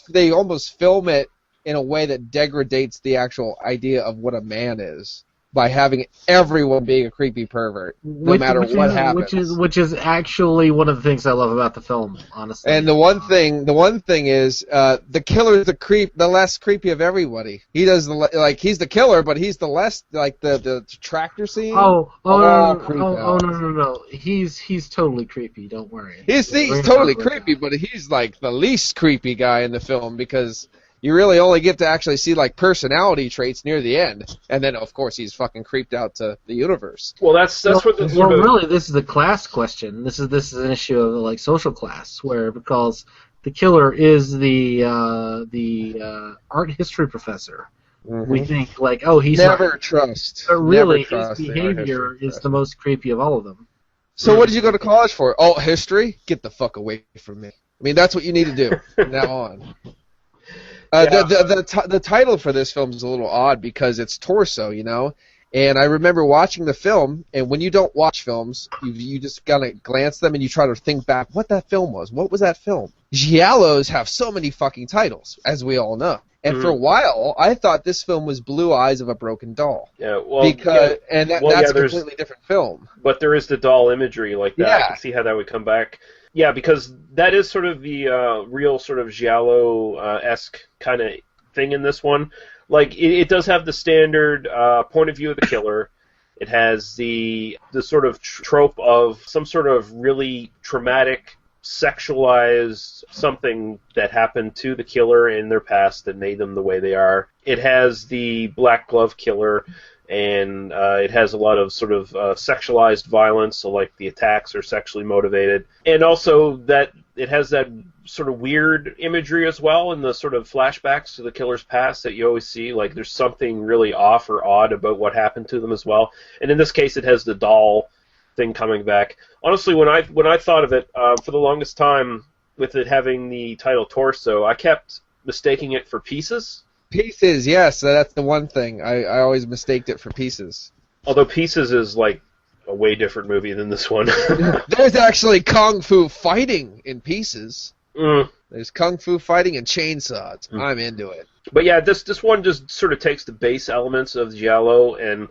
they almost film it in a way that degrades the actual idea of what a man is by having everyone being a creepy pervert, no matter what happens. Which is actually one of the things I love about the film, honestly. And the one thing is the killer's the less creepy of everybody. He does he's the killer, but he's the less the tractor scene. No. He's totally creepy. Don't worry. He's totally creepy, but he's the least creepy guy in the film because you really only get to actually see personality traits near the end, and then of course he's fucking creeped out to the universe. Well, that's what the really this is a class question. This is an issue of social class, because the killer is the art history professor. Mm-hmm. We think he's never trust. But really, his behavior is the most creepy of all of them. So what did you go to college for? Oh, history? Get the fuck away from me. I mean, that's what you need to do from now on. The title for this film is a little odd because it's torso, and I remember watching the film, and when you don't watch films, you just kind of glance them and you try to think back what that film was. What was that film? Giallos have so many fucking titles, as we all know. And for a while, I thought this film was Blue Eyes of a Broken Doll. Yeah, well, that's a completely different film. But there is the doll imagery like that. I can see how that would come back. Yeah, because that is sort of the real sort of Giallo-esque kind of thing in this one. It does have the standard point of view of the killer. It has the sort of trope of some sort of really traumatic, sexualized something that happened to the killer in their past that made them the way they are. It has the black glove killer, and it has a lot of sort of sexualized violence, so the attacks are sexually motivated. And also that it has that sort of weird imagery as well in the sort of flashbacks to the killer's past that you always see. There's something really off or odd about what happened to them as well. And in this case, it has the doll thing coming back. Honestly, when I thought of it, for the longest time, with it having the title Torso, I kept mistaking it for Pieces. Pieces, yes, that's the one thing. I always mistaked it for Pieces. Although Pieces is a way different movie than this one. There's actually kung fu fighting in Pieces. There's kung fu fighting and chainsaws. I'm into it. But yeah, this one just sort of takes the base elements of Giallo, and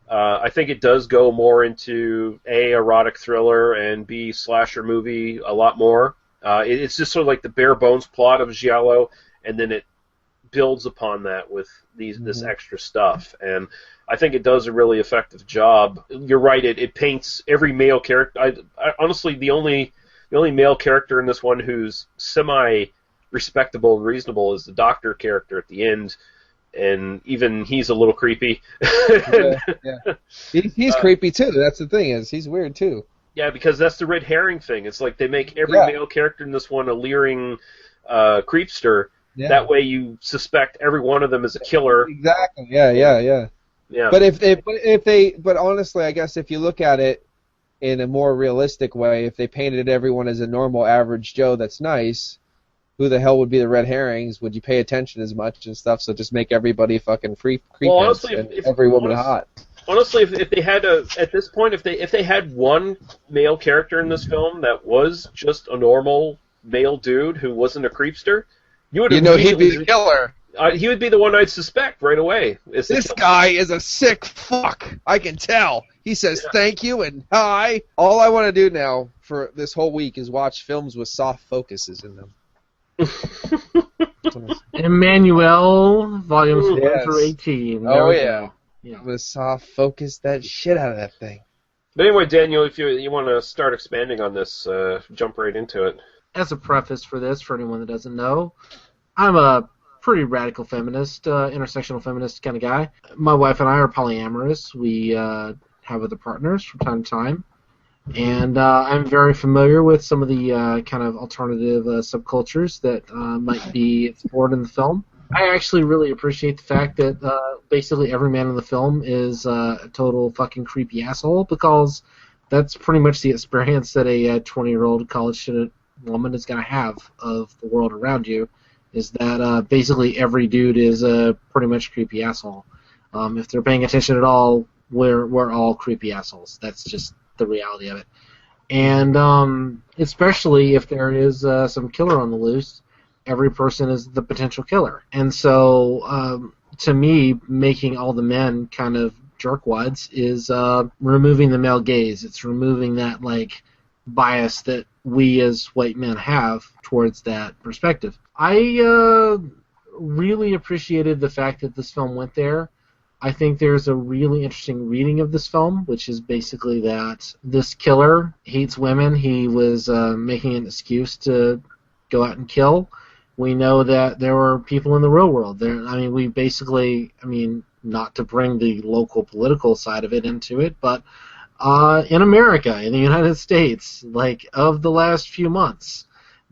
I think it does go more into A, erotic thriller, and B, slasher movie a lot more. It's just sort of the bare bones plot of Giallo, and then it builds upon that with this extra stuff, and I think it does a really effective job. You're right; it paints every male character. I honestly, the only male character in this one who's semi-respectable and reasonable is the doctor character at the end, and even he's a little creepy. Yeah. He's creepy too. That's the thing, is he's weird too. Yeah, because that's the red herring thing. It's like they make every male character in this one a leering creepster. Yeah. That way you suspect every one of them is a killer. Exactly. Yeah. But honestly, I guess if you look at it in a more realistic way, if they painted everyone as a normal average Joe that's nice, who the hell would be the red herrings? Would you pay attention as much and stuff? So just make everybody fucking creep honestly, and every woman hot. Honestly, if they had at this point, if they had one male character in this film that was just a normal male dude who wasn't a creepster, he'd be the killer. He would be the one I'd suspect right away. This guy is a sick fuck. I can tell. He says thank you and hi. All I want to do now for this whole week is watch films with soft focuses in them. Emmanuel, volumes 1 through 18. Oh yeah. I'm going to soft focus that shit out of that thing. But anyway, Daniel, if you want to start expanding on this, jump right into it. As a preface for this, for anyone that doesn't know, I'm a pretty radical feminist, intersectional feminist kind of guy. My wife and I are polyamorous. We have other partners from time to time. And I'm very familiar with some of the kind of alternative subcultures that might be explored in the film. I actually really appreciate the fact that basically every man in the film is a total fucking creepy asshole, because that's pretty much the experience that a 20-year-old college student woman is going to have of the world around you, is that basically every dude is a pretty much creepy asshole. If they're paying attention at all, we're all creepy assholes. That's just the reality of it. And especially if there is some killer on the loose, every person is the potential killer. And so, to me, making all the men kind of jerkwads is removing the male gaze. It's removing that, like, bias that we as white men have towards that perspective. I really appreciated the fact that this film went there. I think there's a really interesting reading of this film, which is basically that this killer hates women. He was making an excuse to go out and kill. We know that there were people in the real world. Not to bring the local political side of it into it, but in America, in the United States, like, of the last few months,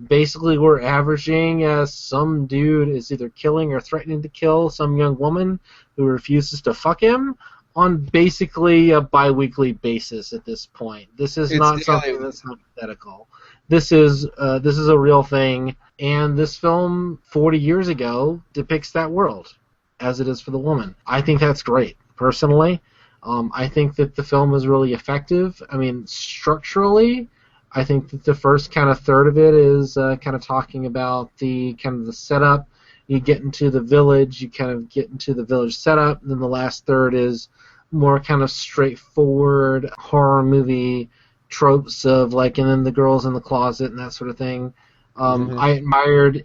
basically we're averaging some dude is either killing or threatening to kill some young woman who refuses to fuck him on basically a bi-weekly basis at this point. This is not something that's hypothetical. This is a real thing, and this film 40 years ago depicts that world as it is for the woman. I think that's great, personally. I think that the film is really effective. I mean, structurally, I think that the first kind of third of it is kind of talking about the kind of the setup. You get into the village, you kind of get into the village setup, and then the last third is more kind of straightforward horror movie tropes of, like, and then the girls in the closet and that sort of thing. I admired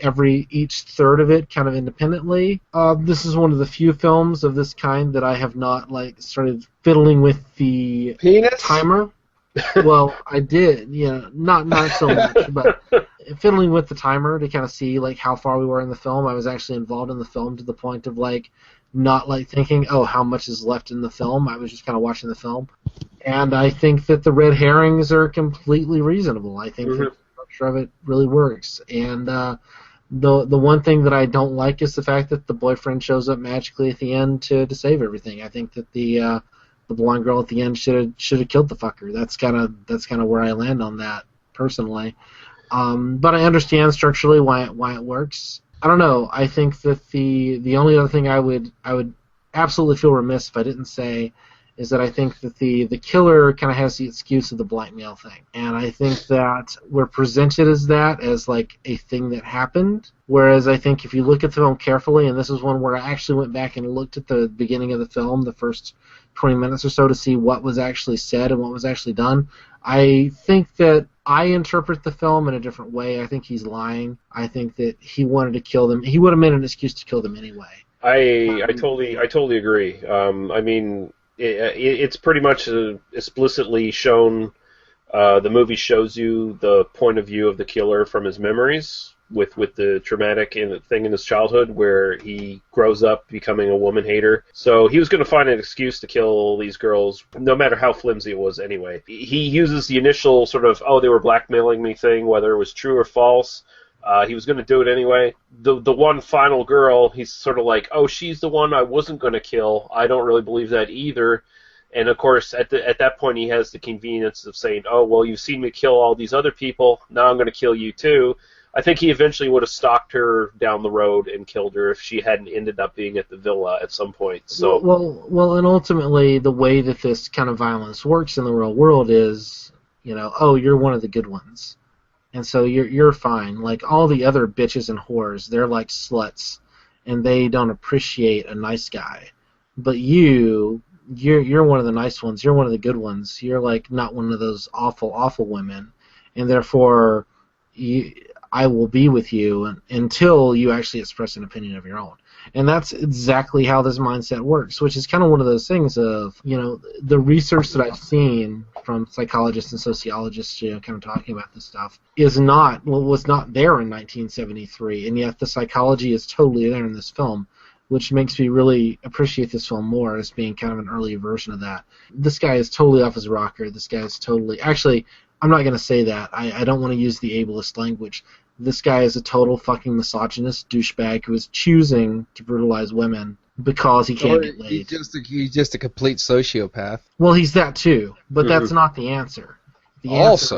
each third of it kind of independently. This is one of the few films of this kind that I have not, like, started fiddling with the timer. Well, I did, not so much, but fiddling with the timer to kind of see, like, how far we were in the film. I was actually involved in the film to the point of, like, not, like, thinking, oh, how much is left in the film. I was just kind of watching the film. And I think that the red herrings are completely reasonable. I think that the structure of it really works. And the one thing that I don't like is the fact that the boyfriend shows up magically at the end to save everything. I think that the blonde girl at the end should have killed the fucker. That's kind of where I land on that personally. But I understand structurally why it works. I don't know. I think that the only other thing I would absolutely feel remiss if I didn't say is that I think that the killer kind of has the excuse of the blackmail thing. And I think that we're presented as that, as like a thing that happened, whereas I think if you look at the film carefully, and this is one where I actually went back and looked at the beginning of the film, the first 20 minutes or so, to see what was actually said and what was actually done, I think that I interpret the film in a different way. I think he's lying. I think that he wanted to kill them. He would have made an excuse to kill them anyway. I totally agree. I mean, it's pretty much explicitly shown. The movie shows you the point of view of the killer from his memories, with the traumatic thing in his childhood where he grows up becoming a woman hater. So he was going to find an excuse to kill these girls, no matter how flimsy it was anyway. He uses the initial sort of, oh, they were blackmailing me thing, whether it was true or false. He was going to do it anyway. The one final girl, he's sort of like, oh, she's the one I wasn't going to kill. I don't really believe that either. And of course, at that point, he has the convenience of saying, oh, well, you've seen me kill all these other people. Now I'm going to kill you too. I think he eventually would have stalked her down the road and killed her if she hadn't ended up being at the villa at some point. So well, and ultimately, the way that this kind of violence works in the real world is, oh, you're one of the good ones. And so you're fine. Like all the other bitches and whores, they're like sluts, and they don't appreciate a nice guy. But you're one of the nice ones. You're one of the good ones. You're like not one of those awful, awful women, and therefore I will be with you until you actually express an opinion of your own. And that's exactly how this mindset works, which is kind of one of those things of, the research that I've seen from psychologists and sociologists, kind of talking about this stuff, was not there in 1973, and yet the psychology is totally there in this film, which makes me really appreciate this film more as being kind of an early version of that. This guy is totally off his rocker. This guy is totally... Actually, I'm not going to say that. I don't want to use the ableist language. This guy is a total fucking misogynist douchebag who is choosing to brutalize women because he can't get laid. He's just a complete sociopath. Well, he's that too, but that's not the answer. He's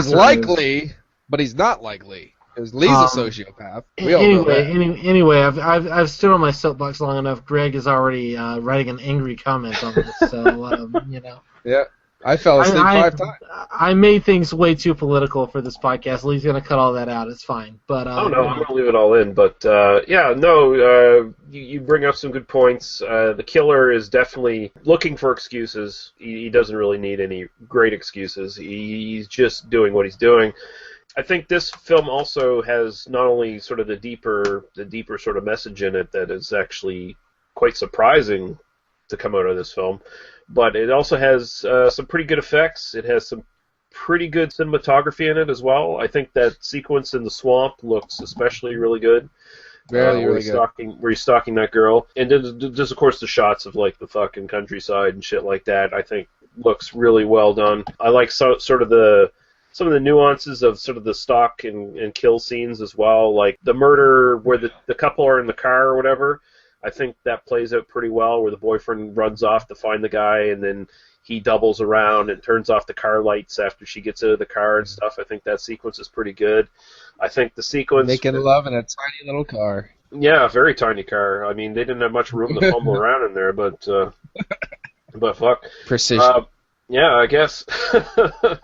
likely, but he's not likely. Because Lee's a sociopath. Anyway, I've stood on my soapbox long enough. Greg is already writing an angry comment on this, so Yeah. I fell asleep 5 times. I made things way too political for this podcast. Lee's going to cut all that out. It's fine. But I'm going to leave it all in. But you bring up some good points. The killer is definitely looking for excuses. He doesn't really need any great excuses. He's just doing what he's doing. I think this film also has not only sort of the deeper sort of message in it that is actually quite surprising to come out of this film, but it also has some pretty good effects. It has some pretty good cinematography in it as well. I think that sequence in the swamp looks especially really good. Where he's stalking that girl. And then there's, of course, the shots of, like, the fucking countryside and shit like that, I think looks really well done. I like some of the nuances of sort of the stalk and kill scenes as well, like the murder where the couple are in the car or whatever. I think that plays out pretty well, where the boyfriend runs off to find the guy, and then he doubles around and turns off the car lights after she gets out of the car and stuff. I think that sequence is pretty good. I think the sequence... Making love in a tiny little car. Yeah, a very tiny car. I mean, they didn't have much room to fumble around in there, but fuck. Precision. Yeah, I guess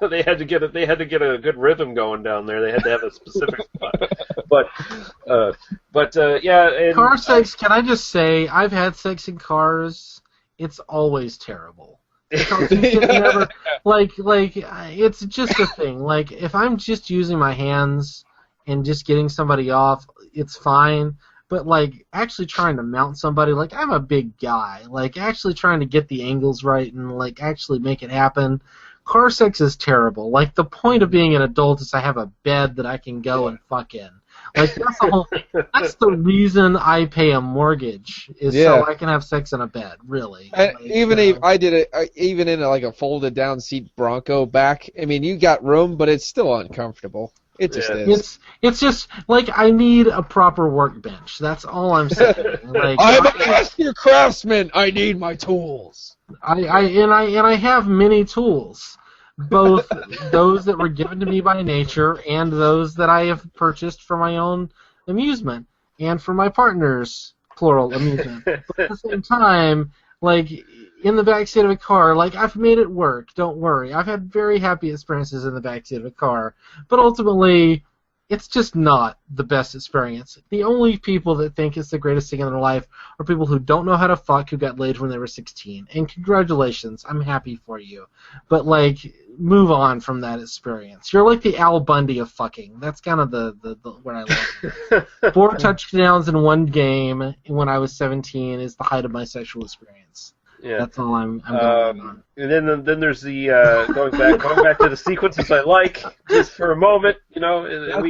they had to get a good rhythm going down there. They had to have a specific spot. But yeah. And, car sex. Can I just say, I've had sex in cars. It's always terrible. Never, it's just a thing. Like, if I'm just using my hands and just getting somebody off, it's fine. But, like, actually trying to mount somebody, like, I'm a big guy. Like, actually trying to get the angles right and, like, actually make it happen. Car sex is terrible. Like, the point of being an adult is I have a bed that I can go and fuck in. Like, that's the whole thing. That's the reason I pay a mortgage, is so I can have sex in a bed, really. Like, even if I did it, even in, like, a folded-down seat Bronco back, I mean, you got room, but it's still uncomfortable. It just is. It's just like I need a proper workbench. That's all I'm saying. Like, I'm a master craftsman. I need my tools. I have many tools, both those that were given to me by nature and those that I have purchased for my own amusement and for my partner's plural amusement. But at the same time, Like, in the backseat of a car, like, I've made it work, don't worry. I've had very happy experiences in the backseat of a car, but ultimately, it's just not the best experience. The only people that think it's the greatest thing in their life are people who don't know how to fuck, who got laid when they were 16. And congratulations, I'm happy for you. But, like, move on from that experience. You're like the Al Bundy of fucking. That's kind of the what I like. 4 touchdowns in 1 game when I was 17 is the height of my sexual experience. Yeah. That's all I'm going on. And then there's the going back to the sequences I like just for a moment. You know,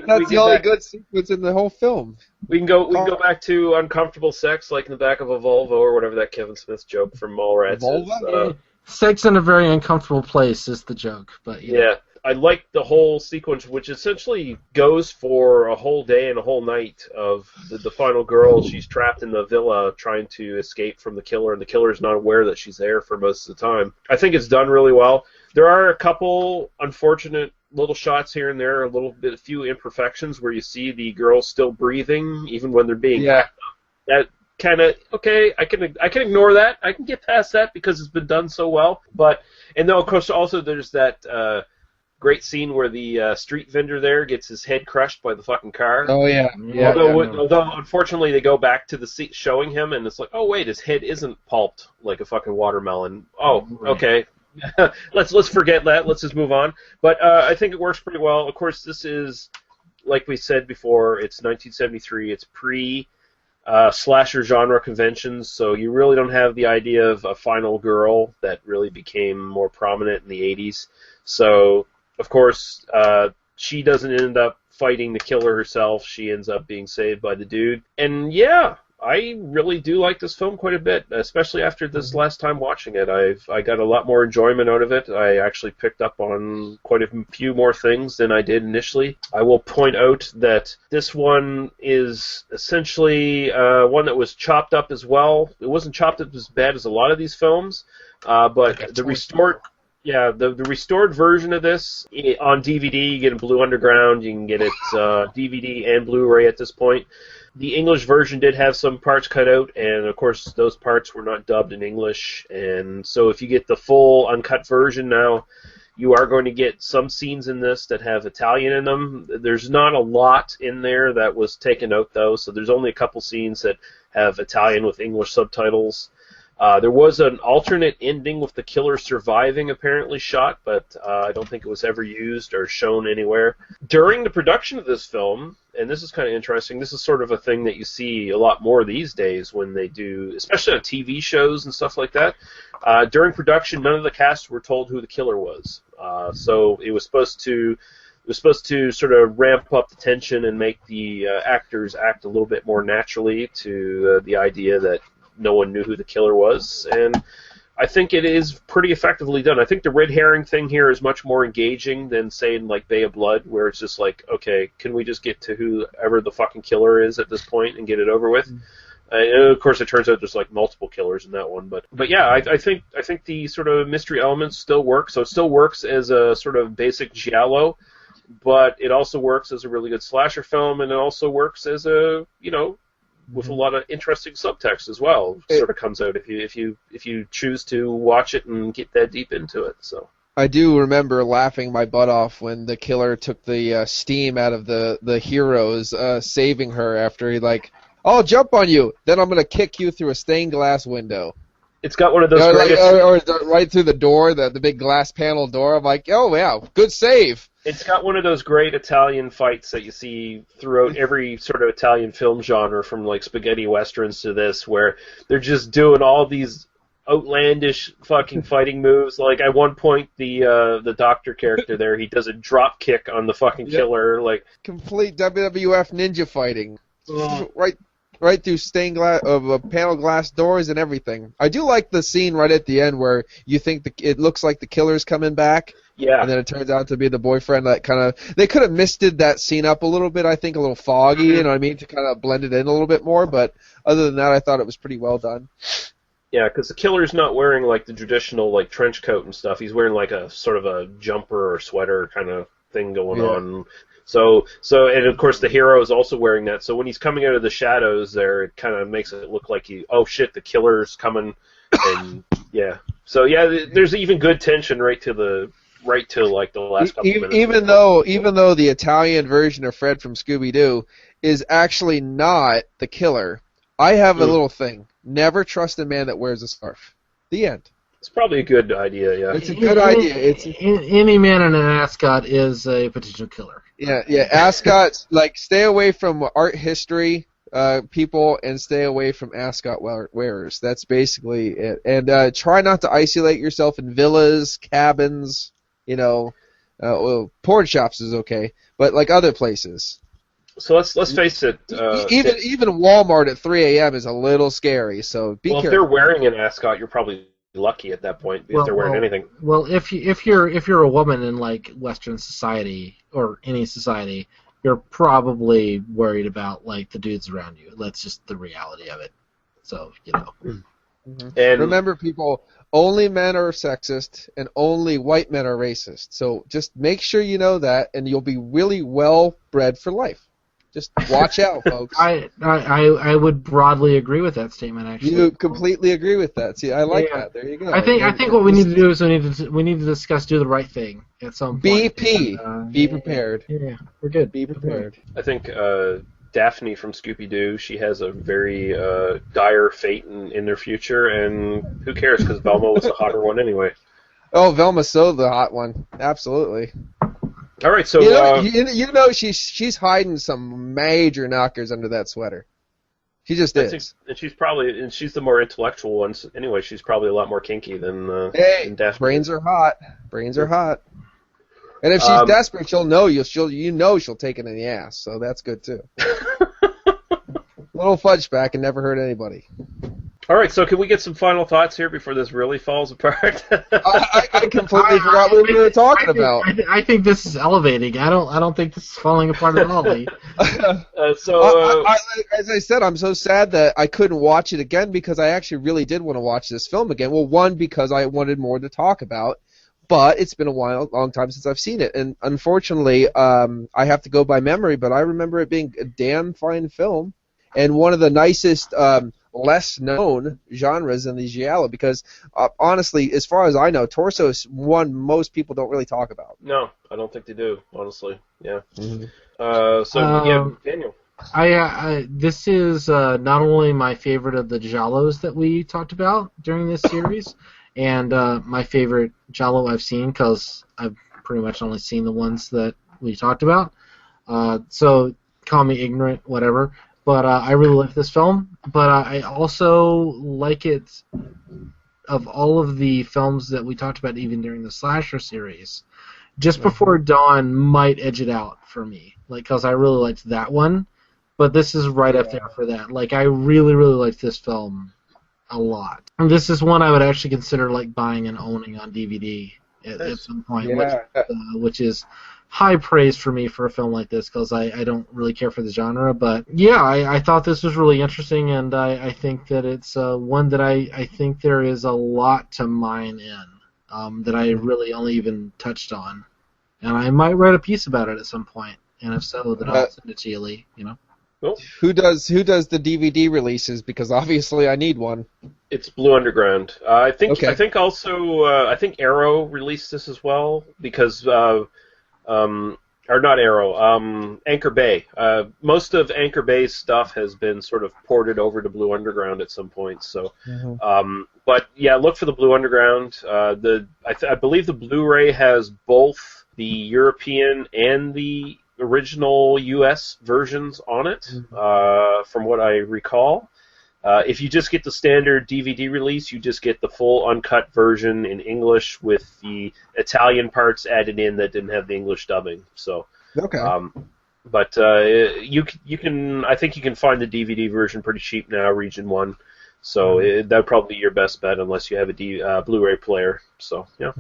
that's the only good sequence in the whole film. We can go back to uncomfortable sex, like in the back of a Volvo or whatever that Kevin Smith joke from Mallrats is. Sex in a very uncomfortable place is the joke, but yeah. I like the whole sequence, which essentially goes for a whole day and a whole night of the final girl. She's trapped in the villa trying to escape from the killer, and the killer is not aware that she's there for most of the time. I think it's done really well. There are a couple unfortunate little shots here and there, a few imperfections where you see the girl still breathing even when they're being hacked up. That kind of, okay, I can ignore that. I can get past that because it's been done so well. And then, of course, also there's that great scene where the street vendor there gets his head crushed by the fucking car. Oh, yeah. Although unfortunately, they go back to the seat showing him, and it's like, oh, wait, his head isn't pulped like a fucking watermelon. Oh, okay. Let's forget that. Let's just move on. But I think it works pretty well. Of course, this is, like we said before, it's 1973. It's pre-slasher genre conventions, so you really don't have the idea of a final girl that really became more prominent in the 80s. So, of course, she doesn't end up fighting the killer herself. She ends up being saved by the dude. And yeah, I really do like this film quite a bit, especially after this last time watching it. I got a lot more enjoyment out of it. I actually picked up on quite a few more things than I did initially. I will point out that this one is essentially one that was chopped up as well. It wasn't chopped up as bad as a lot of these films, but the restored... Yeah, the restored version of this on DVD, you get it Blue Underground, you can get it DVD and Blu-ray at this point. The English version did have some parts cut out, and of course those parts were not dubbed in English, and so if you get the full uncut version now, you are going to get some scenes in this that have Italian in them. There's not a lot in there that was taken out, though, so there's only a couple scenes that have Italian with English subtitles. There was an alternate ending with the killer surviving, apparently shot, but I don't think it was ever used or shown anywhere. During the production of this film, and this is kind of interesting, this is sort of a thing that you see a lot more these days when they do, especially on TV shows and stuff like that. During production, none of the cast were told who the killer was. So it was supposed to sort of ramp up the tension and make the actors act a little bit more naturally to the idea that no one knew who the killer was, and I think it is pretty effectively done. I think the red herring thing here is much more engaging than, say, in like Bay of Blood, where it's just like, okay, can we just get to whoever the fucking killer is at this point and get it over with? And of course, it turns out there's like multiple killers in that one, but yeah, I think the sort of mystery elements still work. So it still works as a sort of basic giallo, but it also works as a really good slasher film, and it also works as a, you know, with a lot of interesting subtext as well. It sort of comes out if you choose to watch it and get that deep into it. So I do remember laughing my butt off when the killer took the steam out of the heroes, saving her after he like, I'll jump on you, then I'm gonna kick you through a stained glass window. It's got one of those or right through the door, the big glass panel door. I'm like, oh yeah, good save. It's got one of those great Italian fights that you see throughout every sort of Italian film genre, from like spaghetti westerns to this, where they're just doing all these outlandish fucking fighting moves. Like at one point, the doctor character there, he does a drop kick on the fucking killer, like complete WWF ninja fighting, right through stained glass panel glass doors and everything. I do like the scene right at the end where you think it looks like the killer's coming back. Yeah. And then it turns out to be the boyfriend. That kind of, they could have misted that scene up a little bit, I think, a little foggy, you know what I mean, to kind of blend it in a little bit more, but other than that, I thought it was pretty well done. Yeah, because the killer's not wearing like the traditional like trench coat and stuff. He's wearing like a sort of a jumper or sweater kind of thing going on. So and of course the hero is also wearing that. So when he's coming out of the shadows, there it kind of makes it look like oh shit, the killer's coming, and yeah. So yeah, there's even good tension right to like the last couple minutes. Even though the Italian version of Fred from Scooby-Doo is actually not the killer, I have a little thing: never trust a man that wears a scarf. The end. It's probably a good idea, yeah. It's a good idea. Any man in an ascot is a potential killer. Yeah. Ascots, like, stay away from art history people and stay away from ascot wearers. That's basically it. And try not to isolate yourself in villas, cabins, well, porn shops is okay, but like other places. So let's face it. Even Walmart at 3 a.m. is a little scary. So be careful. If they're wearing an ascot, you're probably lucky at that point if they're wearing anything. Well, if you're a woman in like Western society or any society, you're probably worried about like the dudes around you. That's just the reality of it. So Mm-hmm. And remember, people, only men are sexist and only white men are racist. So just make sure you know that, and you'll be really well bred for life. Just watch out, folks. I would broadly agree with that statement. Actually, you completely agree with that. See, I like that. There you go. I think what we need to do is we need to discuss do the right thing at some point. BP. Be prepared. Yeah, we're good. Be prepared. I think Daphne from Scooby-Doo, she has a very dire fate in their future, and who cares? Because Velma was the hotter one anyway. Oh, Velma's so the hot one. Absolutely. All right, so she's hiding some major knockers under that sweater. She just is. And she's the more intellectual one. So anyway, she's probably a lot more kinky than Daphne. Brains are hot. Brains are hot. And if she's desperate, she'll take it in the ass. So that's good too. Little fudge back and never hurt anybody. All right, so can we get some final thoughts here before this really falls apart? I completely forgot what we were talking about. I think this is elevating. I don't think this is falling apart at all. As I said, I'm so sad that I couldn't watch it again because I actually really did want to watch this film again. Well, one, because I wanted more to talk about, but it's been a long time since I've seen it, and unfortunately, I have to go by memory. But I remember it being a damn fine film, and one of the nicest. Less known genres in the Giallo because, honestly, as far as I know, Torso is one most people don't really talk about. No, I don't think they do, honestly. Yeah. Mm-hmm. Daniel. This is not only my favorite of the Giallos that we talked about during this series, and my favorite Giallo I've seen because I've pretty much only seen the ones that we talked about. So call me ignorant, whatever. But I really like this film. But I also like it of all of the films that we talked about even during the slasher series. Just Before Dawn might edge it out for me, because I really liked that one. But this is right up there for that. Like, I really, really liked this film a lot. And this is one I would actually consider buying and owning on DVD at some point, which is high praise for me for a film like this because I don't really care for the genre. But yeah, I thought this was really interesting, and I think that it's one that I think there is a lot to mine in that I really only even touched on. And I might write a piece about it at some point, and if so, then I'll send it to you, Lee. Cool. Who does the DVD releases? Because obviously I need one. It's Blue Underground. I think also I think Arrow released this as well because or not Arrow, Anchor Bay. Most of Anchor Bay's stuff has been sort of ported over to Blue Underground at some point. So, but yeah, look for the Blue Underground. I believe the Blu-ray has both the European and the original U.S. versions on it, from what I recall. If you just get the standard DVD release, you just get the full uncut version in English with the Italian parts added in that didn't have the English dubbing. So, but you can, I think you can find the DVD version pretty cheap now, Region 1. So that'd probably be your best bet unless you have a Blu-ray player. So yeah.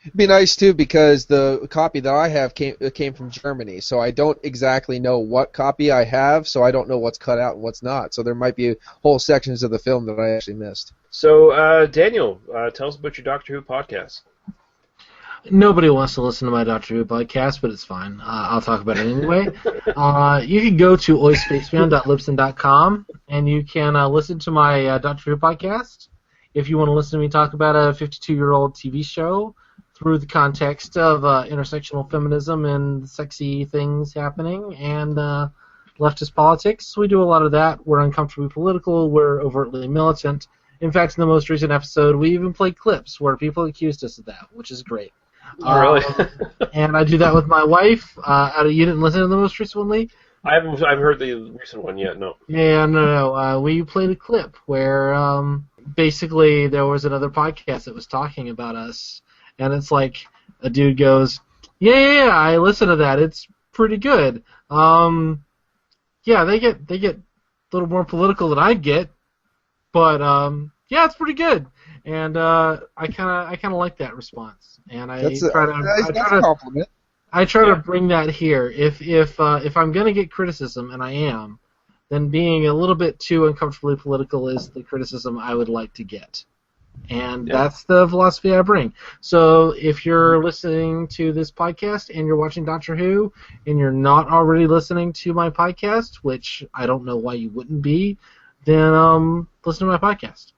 It'd be nice too because the copy that I have came from Germany, so I don't exactly know what copy I have, so I don't know what's cut out and what's not. So there might be whole sections of the film that I actually missed. So Daniel, tell us about your Doctor Who podcast. Nobody wants to listen to my Doctor Who podcast, but it's fine. I'll talk about it anyway. You can go to oispaceman.libsyn.com, and you can listen to my Doctor Who podcast. If you want to listen to me talk about a 52-year-old TV show through the context of intersectional feminism and sexy things happening and leftist politics, we do a lot of that. We're uncomfortably political. We're overtly militant. In fact, in the most recent episode, we even played clips where people accused us of that, which is great. Really? And I do that with my wife. You didn't listen to the most recent one, Lee? I haven't heard the recent one yet, no. Yeah, no. We played a clip where basically there was another podcast that was talking about us, and it's like a dude goes, yeah, I listened to that. It's pretty good. Yeah, they get a little more political than I get, but yeah, it's pretty good. And I kind of like that response, and I try to bring that here. If I'm gonna get criticism, and I am, then being a little bit too uncomfortably political is the criticism I would like to get, and that's the philosophy I bring. So if you're listening to this podcast and you're watching Doctor Who, and you're not already listening to my podcast, which I don't know why you wouldn't be, then listen to my podcast.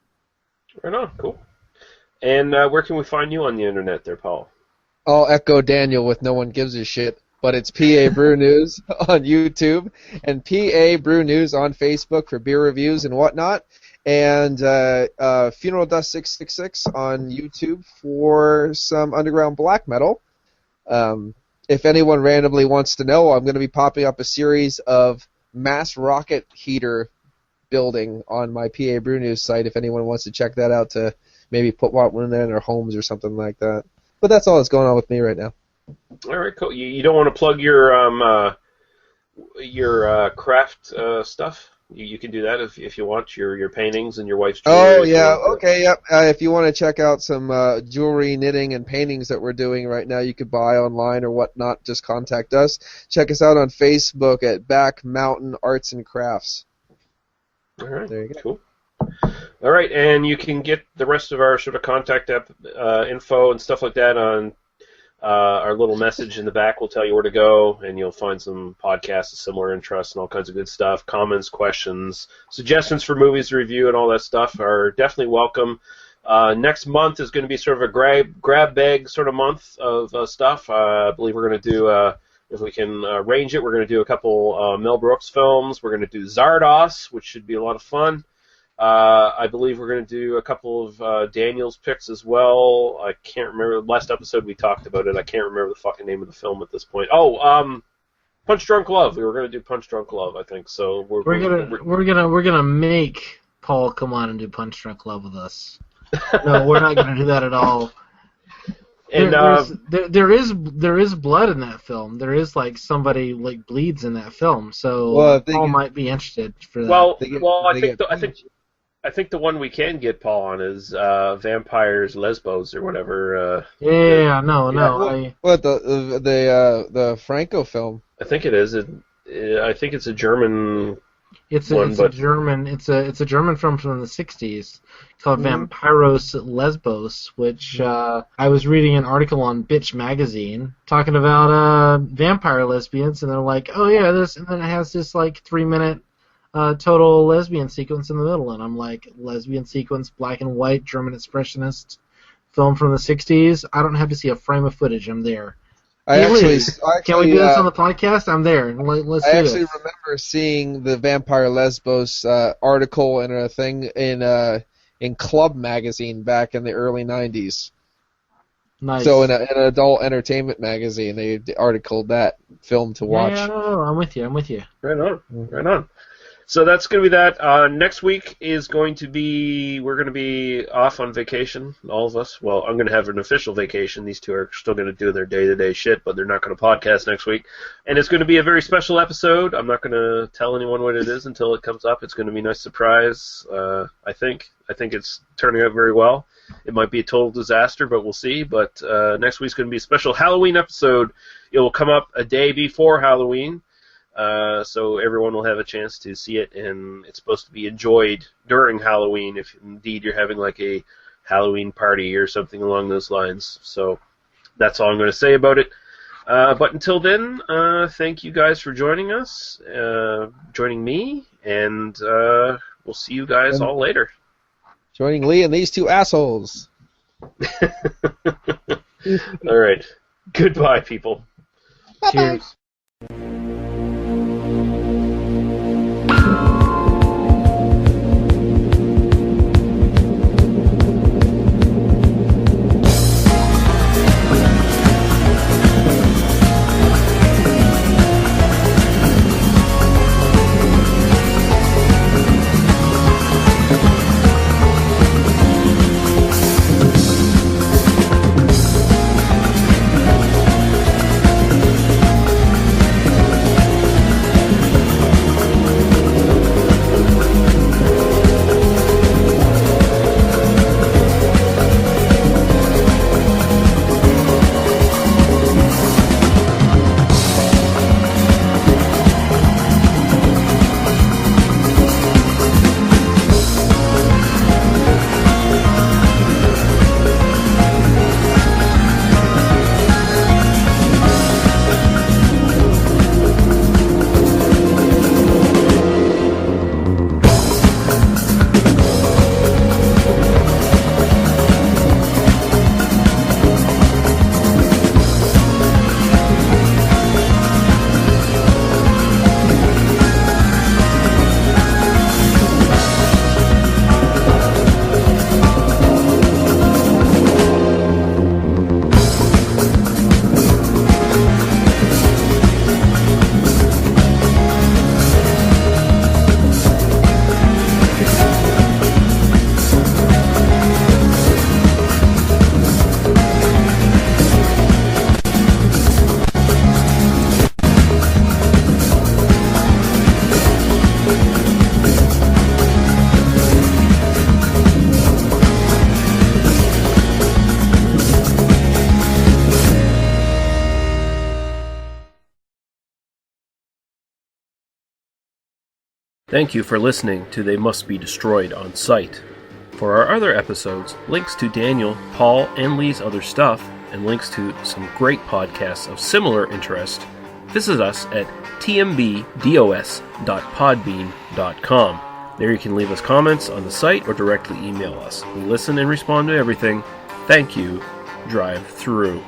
Right on, cool. And where can we find you on the internet there, Paul? I'll echo Daniel with No One Gives a Shit, but it's PA Brew News on YouTube and PA Brew News on Facebook for beer reviews and whatnot, and Funeral Dust 666 on YouTube for some underground black metal. If anyone randomly wants to know, I'm going to be popping up a series of mass rocket heater building on my PA Brew News site if anyone wants to check that out to maybe put one in their homes or something like that. But that's all that's going on with me right now. All right, cool. You don't want to plug your craft stuff? You can do that if you want, your paintings and your wife's jewelry. Oh, yeah, okay, yep. If you want to check out some jewelry, knitting, and paintings that we're doing right now, you could buy online or whatnot, just contact us. Check us out on Facebook at Back Mountain Arts and Crafts. All right, there you go. Cool. All right, and you can get the rest of our sort of contact info and stuff like that on our little message in the back. Will tell you where to go, and you'll find some podcasts of similar interests and all kinds of good stuff. Comments, questions, suggestions for movies to review, and all that stuff are definitely welcome. Next month is going to be sort of a grab bag sort of month of stuff. I believe we're going to do, if we can arrange it, we're going to do a couple Mel Brooks films. We're going to do Zardos, which should be a lot of fun. I believe we're going to do a couple of Daniel's picks as well. I can't remember. Last episode we talked about it. I can't remember the fucking name of the film at this point. Oh, Punch Drunk Love. We were going to do Punch Drunk Love, I think. So we're gonna make Paul come on and do Punch Drunk Love with us. No, we're not going to do that at all. And there is blood in that film. There is like somebody like bleeds in that film. So Paul might be interested for that. I think the one we can get Paul on is Vampires Lesbos or whatever. The Franco film? I think it is. I think it's a German. It's a German film from the 60s called Vampiros Lesbos, which I was reading an article on Bitch magazine talking about vampire lesbians, and they're like, oh yeah, this, and then it has this like 3-minute total lesbian sequence in the middle, and I'm like, lesbian sequence, black and white, German expressionist film from the 60s. I don't have to see a frame of footage. I'm there. Can we do this on the podcast? I'm there. Let's do this. I remember seeing the Vampire Lesbos article in a thing in Club magazine back in the early 90s. Nice. So in an adult entertainment magazine, they articled that film to watch. Yeah, no, I'm with you. Right on. So that's going to be that. Next week is going to be, we're going to be off on vacation, all of us. Well, I'm going to have an official vacation. These two are still going to do their day-to-day shit, but they're not going to podcast next week. And it's going to be a very special episode. I'm not going to tell anyone what it is until it comes up. It's going to be a nice surprise, I think. I think it's turning out very well. It might be a total disaster, but we'll see. But next week's going to be a special Halloween episode. It will come up a day before Halloween. So everyone will have a chance to see it, and it's supposed to be enjoyed during Halloween if indeed you're having like a Halloween party or something along those lines. So That's all I'm going to say about it. But until then, thank you guys for joining us, joining me, and we'll see you guys all later. Joining Lee and these two assholes. All right. Goodbye, people. Bye-bye. Cheers. Thank you for listening to They Must Be Destroyed on Sight. For our other episodes, links to Daniel, Paul, and Lee's other stuff, and links to some great podcasts of similar interest, visit us at tmbdos.podbean.com. There you can leave us comments on the site or directly email us. We listen and respond to everything. Thank you. Drive through.